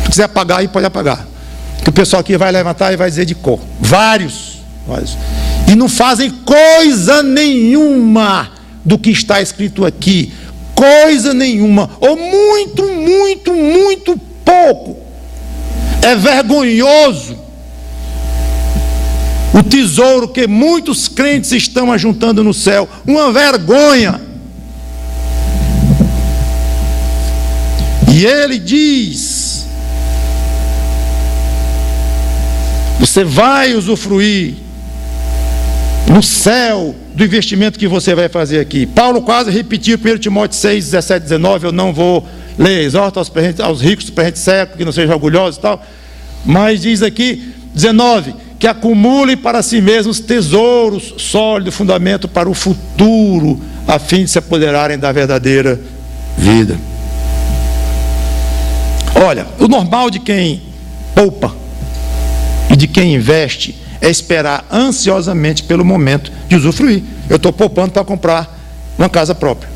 Se quiser apagar aí, pode apagar, que o pessoal aqui vai levantar e vai dizer de cor. Vários. E não fazem coisa nenhuma do que está escrito aqui. Coisa nenhuma. Ou muito, muito, muito pouco. É vergonhoso o tesouro que muitos crentes estão ajuntando no céu. Uma vergonha. E ele diz: você vai usufruir no céu do investimento que você vai fazer aqui. Paulo quase repetiu 1 Timóteo 6, 17, 19, eu não vou ler, exorta aos ricos presente século, que não sejam orgulhosos e tal, mas diz aqui, 19, que acumule para si mesmos tesouros, sólido fundamento para o futuro, a fim de se apoderarem da verdadeira vida. Olha, o normal de quem poupa e de quem investe é esperar ansiosamente pelo momento de usufruir. Eu estou poupando para comprar uma casa própria,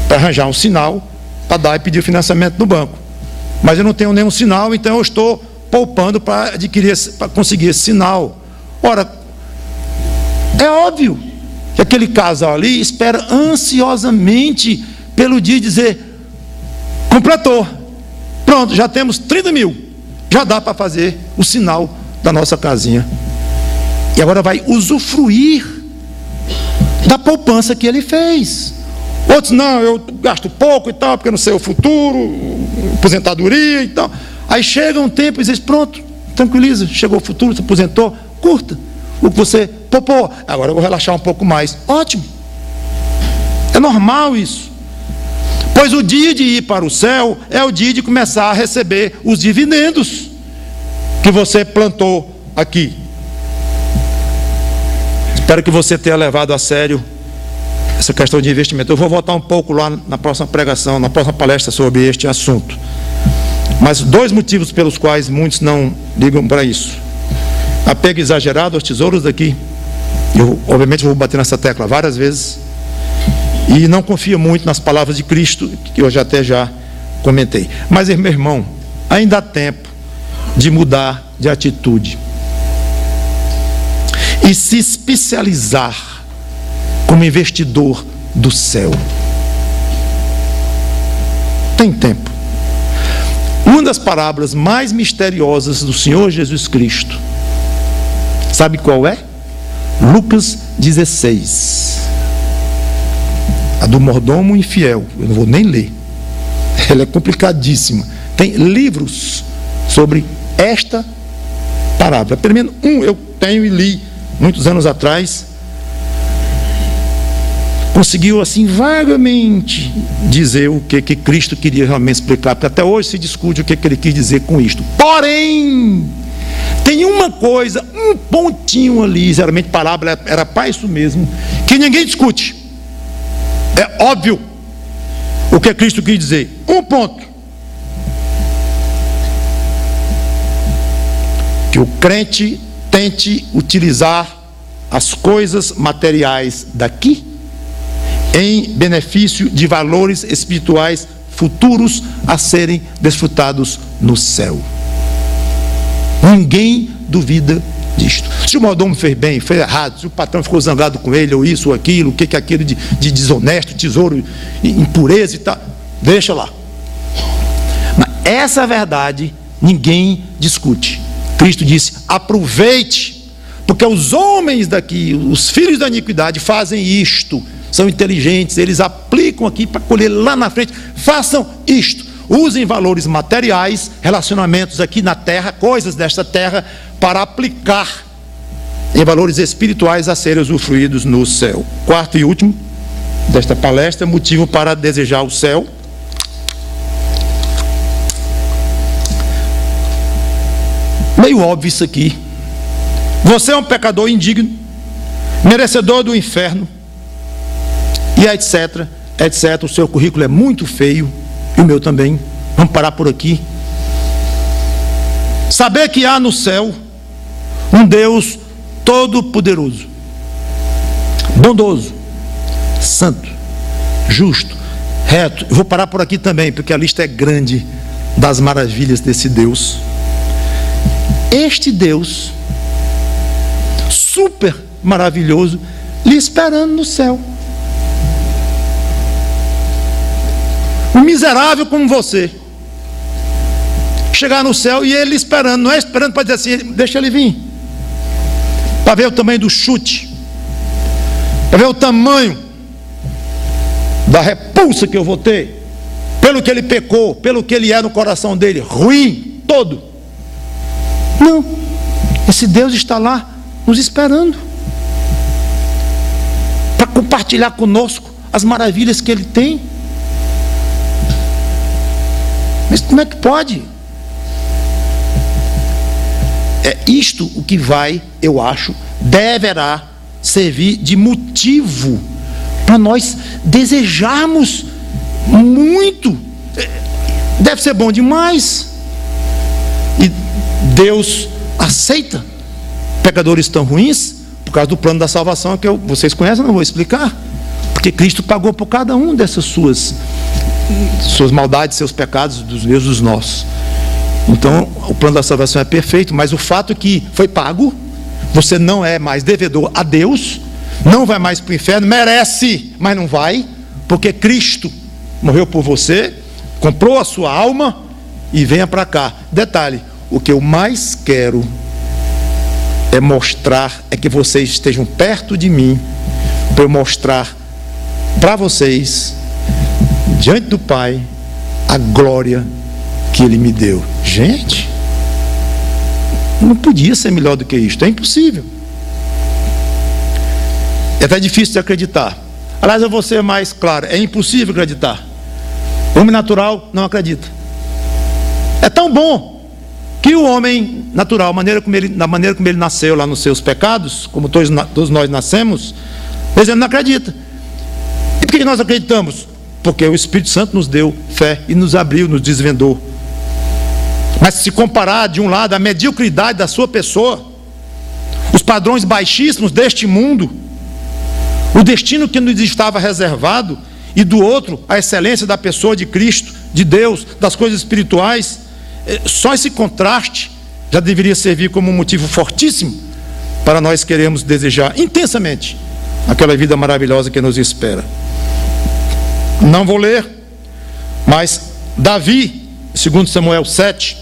para arranjar um sinal, para dar e pedir financiamento no banco. Mas eu não tenho nenhum sinal, então eu estou poupando para adquirir, para conseguir esse sinal. Ora, é óbvio que aquele casal ali espera ansiosamente pelo dia de dizer: completou, pronto, já temos 30 mil, já dá para fazer o sinal da nossa casinha. E agora vai usufruir da poupança que ele fez. Outros, não, eu gasto pouco e tal, porque não sei o futuro, aposentadoria e tal. Aí chega um tempo e diz: pronto, tranquiliza, chegou o futuro, se aposentou, curta o que você poupou, agora eu vou relaxar um pouco mais. Ótimo, é normal isso. Pois o dia de ir para o céu é o dia de começar a receber os dividendos que você plantou aqui. Espero que você tenha levado a sério essa questão de investimento. Eu vou voltar um pouco lá na próxima pregação, na próxima palestra sobre este assunto. Mas 2 motivos pelos quais muitos não ligam para isso: apego exagerado aos tesouros daqui. Eu, obviamente, vou bater nessa tecla várias vezes. E não confio muito nas palavras de Cristo, que eu já comentei. Mas, meu irmão, ainda há tempo de mudar de atitude e se especializar como investidor do céu. Tem tempo. Uma das parábolas mais misteriosas do Senhor Jesus Cristo, sabe qual é? Lucas 16. A do mordomo infiel. Eu não vou nem ler. Ela é complicadíssima. Tem livros sobre esta parábola. Pelo menos um eu tenho e li muitos anos atrás. Conseguiu assim vagamente dizer o que Cristo queria realmente explicar, porque até hoje se discute o que ele quis dizer com isto. Porém, tem uma coisa, um pontinho ali, geralmente parábola era para isso mesmo, que ninguém discute. É óbvio o que Cristo quis dizer. Um ponto: que o crente tente utilizar as coisas materiais daqui em benefício de valores espirituais futuros a serem desfrutados no céu. Ninguém duvida disto. Se o mordomo fez bem, fez errado, se o patrão ficou zangado com ele, ou isso, ou aquilo, o que é aquilo de desonesto, tesouro, impureza e tal, deixa lá. Mas essa verdade ninguém discute. Cristo disse: aproveite, porque os homens daqui, os filhos da iniquidade, fazem isto, são inteligentes, eles aplicam aqui para colher lá na frente. Façam isto, usem valores materiais, relacionamentos aqui na terra, coisas desta terra, para aplicar em valores espirituais a serem usufruídos no céu. Quarto e último desta palestra, motivo para desejar o céu. Meio óbvio isso aqui. Você é um pecador indigno, merecedor do inferno, e etc, etc. O seu currículo é muito feio, e o meu também. Vamos parar por aqui. Saber que há no céu um Deus todo-poderoso, bondoso, santo, justo, reto. Eu vou parar por aqui também, porque a lista é grande das maravilhas desse Deus. Este Deus super maravilhoso lhe esperando no céu. Um miserável como você chegar no céu e ele esperando, não é esperando para dizer assim, deixa ele vir, para ver o tamanho do chute, para ver o tamanho da repulsa que eu vou ter, pelo que ele pecou, pelo que ele é no coração dele, ruim, todo. Não, esse Deus está lá nos esperando para compartilhar conosco as maravilhas que ele tem. Mas como é que pode? É isto o que vai, eu acho, deverá servir de motivo para nós desejarmos muito. Deve ser bom demais. E Deus aceita pecadores tão ruins por causa do plano da salvação que vocês conhecem, não vou explicar, porque Cristo pagou por cada um dessas suas maldades, seus pecados, dos meus, dos nossos. Então o plano da salvação é perfeito, mas o fato é que foi pago, você não é mais devedor a Deus, não vai mais para o inferno, merece, mas não vai, porque Cristo morreu por você, comprou a sua alma e venha para cá. Detalhe, o que eu mais quero é mostrar, é que vocês estejam perto de mim, para eu mostrar para vocês, diante do Pai, a glória que Ele me deu. Gente, não podia ser melhor do que isto, é impossível. É até difícil de acreditar. Aliás, eu vou ser mais claro, é impossível acreditar. O homem natural não acredita. É tão bom que o homem natural, da maneira como ele nasceu lá nos seus pecados, como todos nós nascemos, ele não acredita. E por que nós acreditamos? Porque o Espírito Santo nos deu fé e nos abriu, nos desvendou. Mas se comparar de um lado a mediocridade da sua pessoa, os padrões baixíssimos deste mundo, o destino que nos estava reservado, e do outro a excelência da pessoa de Cristo, de Deus, das coisas espirituais, só esse contraste já deveria servir como um motivo fortíssimo para nós queremos desejar intensamente aquela vida maravilhosa que nos espera. Não vou ler, mas Davi, segundo Samuel 7,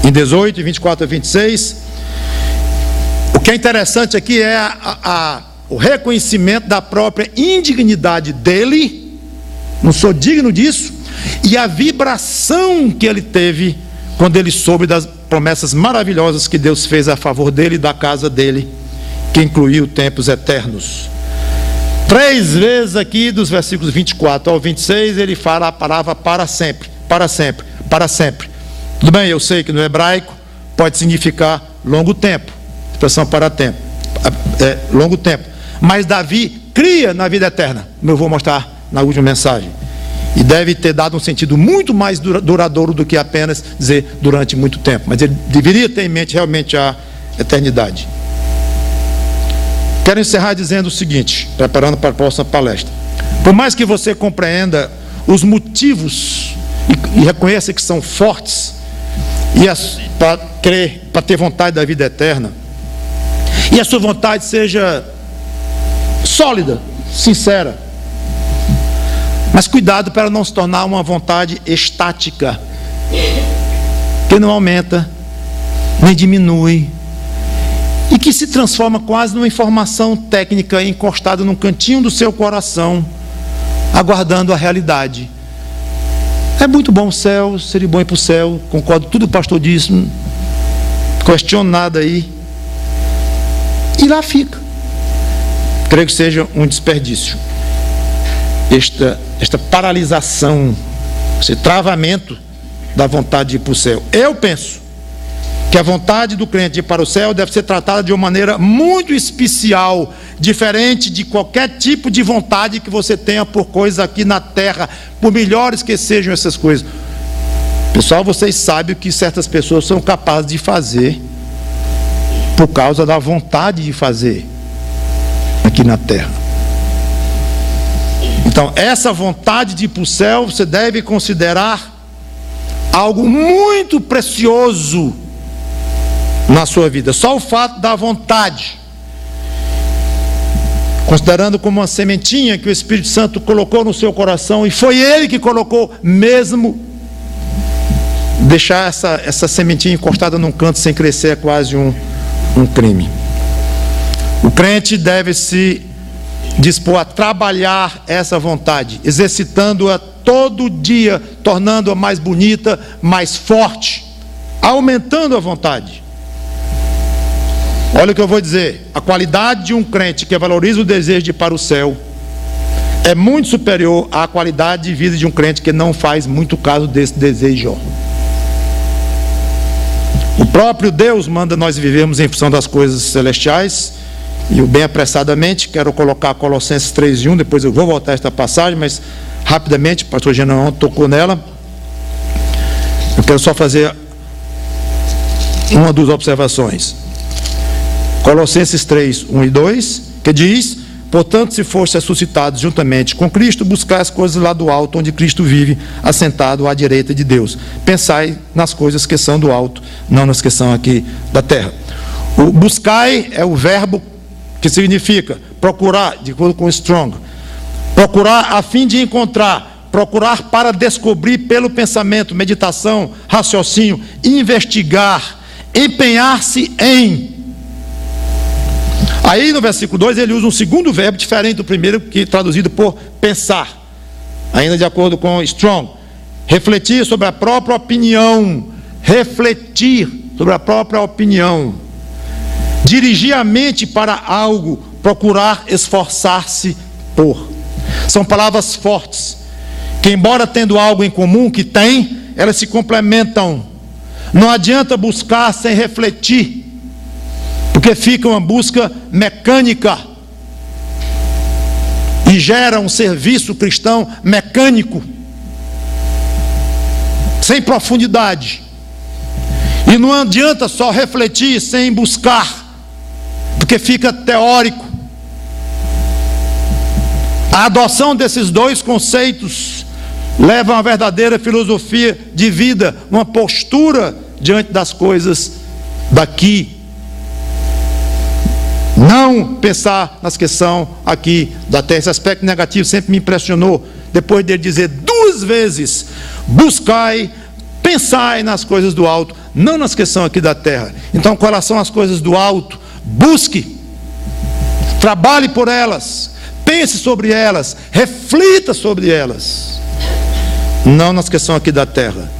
em 18, 24 a 26, o que é interessante aqui é o reconhecimento da própria indignidade dele, não sou digno disso, e a vibração que ele teve quando ele soube das promessas maravilhosas que Deus fez a favor dele e da casa dele, que incluiu tempos eternos. 3 vezes aqui, dos versículos 24 ao 26, ele fala a palavra para sempre, para sempre, para sempre. Tudo bem, eu sei que no hebraico pode significar longo tempo, expressão para tempo, longo tempo. Mas Davi cria na vida eterna, como eu vou mostrar na última mensagem. E deve ter dado um sentido muito mais duradouro do que apenas dizer durante muito tempo. Mas ele deveria ter em mente realmente a eternidade. Quero encerrar dizendo o seguinte, preparando para a próxima palestra. Por mais que você compreenda os motivos e reconheça que são fortes, para crer, para ter vontade da vida eterna, e a sua vontade seja sólida, sincera. Mas cuidado para não se tornar uma vontade estática, que não aumenta, nem diminui, e que se transforma quase numa informação técnica encostada num cantinho do seu coração, aguardando a realidade. É muito bom o céu, seria bom ir para o céu, concordo com tudo que o pastor disse, não questiono nada aí, e lá fica. Creio que seja um desperdício esta paralisação, esse travamento da vontade de ir para o céu. Eu penso que a vontade do crente de ir para o céu deve ser tratada de uma maneira muito especial, diferente de qualquer tipo de vontade que você tenha por coisas aqui na terra, por melhores que sejam essas coisas. Pessoal, vocês sabem o que certas pessoas são capazes de fazer por causa da vontade de fazer aqui na terra. Então, essa vontade de ir para o céu, você deve considerar algo muito precioso na sua vida. Só o fato da vontade, considerando como uma sementinha que o Espírito Santo colocou no seu coração, e foi Ele que colocou mesmo, deixar essa sementinha encostada num canto sem crescer é quase um crime. O crente deve se dispor a trabalhar essa vontade, exercitando-a todo dia, tornando-a mais bonita, mais forte, aumentando a vontade. Olha o que eu vou dizer: a qualidade de um crente que valoriza o desejo de ir para o céu é muito superior à qualidade de vida de um crente que não faz muito caso desse desejo. O próprio Deus manda nós vivermos em função das coisas celestiais. E eu bem apressadamente quero colocar Colossenses 3:1, depois eu vou voltar a esta passagem, mas rapidamente, o pastor Genan tocou nela. Eu quero só fazer uma das observações. Colossenses 3:1 e 2, que diz: portanto, se foste ressuscitados juntamente com Cristo, buscai as coisas lá do alto, onde Cristo vive, assentado à direita de Deus. Pensai nas coisas que são do alto, não nas que são aqui da terra. O buscai é o verbo que significa procurar, de acordo com Strong, procurar a fim de encontrar, procurar para descobrir pelo pensamento, meditação, raciocínio, investigar, empenhar-se em. Aí no versículo 2 ele usa um segundo verbo diferente do primeiro, que é traduzido por pensar, ainda de acordo com Strong. Refletir sobre a própria opinião, refletir sobre a própria opinião. Dirigir a mente para algo, procurar esforçar-se por. São palavras fortes, que embora tendo algo em comum, que tem, elas se complementam. Não adianta buscar sem refletir, porque fica uma busca mecânica, e gera um serviço cristão mecânico, sem profundidade. E não adianta só refletir sem buscar, porque fica teórico. A adoção desses dois conceitos leva a uma verdadeira filosofia de vida, uma postura diante das coisas daqui. Não pensar nas que são aqui da terra. Esse aspecto negativo sempre me impressionou, depois dele dizer 2 vezes: buscai, pensai nas coisas do alto, não nas que são aqui da terra. Então, com relação às coisas do alto, busque, trabalhe por elas, pense sobre elas, reflita sobre elas, não nas que são aqui da terra.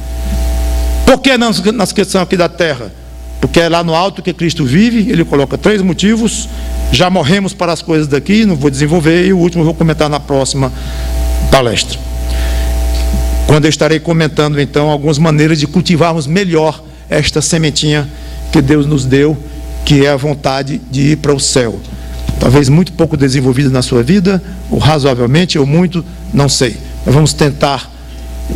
Por que não nas que são aqui da terra? Porque é lá no alto que Cristo vive. Ele coloca 3 motivos. Já morremos para as coisas daqui, não vou desenvolver, e o último eu vou comentar na próxima palestra, quando eu estarei comentando então algumas maneiras de cultivarmos melhor esta sementinha que Deus nos deu, que é a vontade de ir para o céu. Talvez muito pouco desenvolvida na sua vida, ou razoavelmente, ou muito, não sei. Mas vamos tentar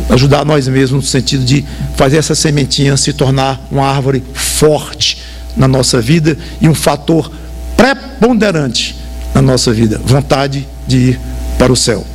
ajudar nós mesmos no sentido de fazer essa sementinha se tornar uma árvore forte na nossa vida e um fator preponderante na nossa vida, vontade de ir para o céu.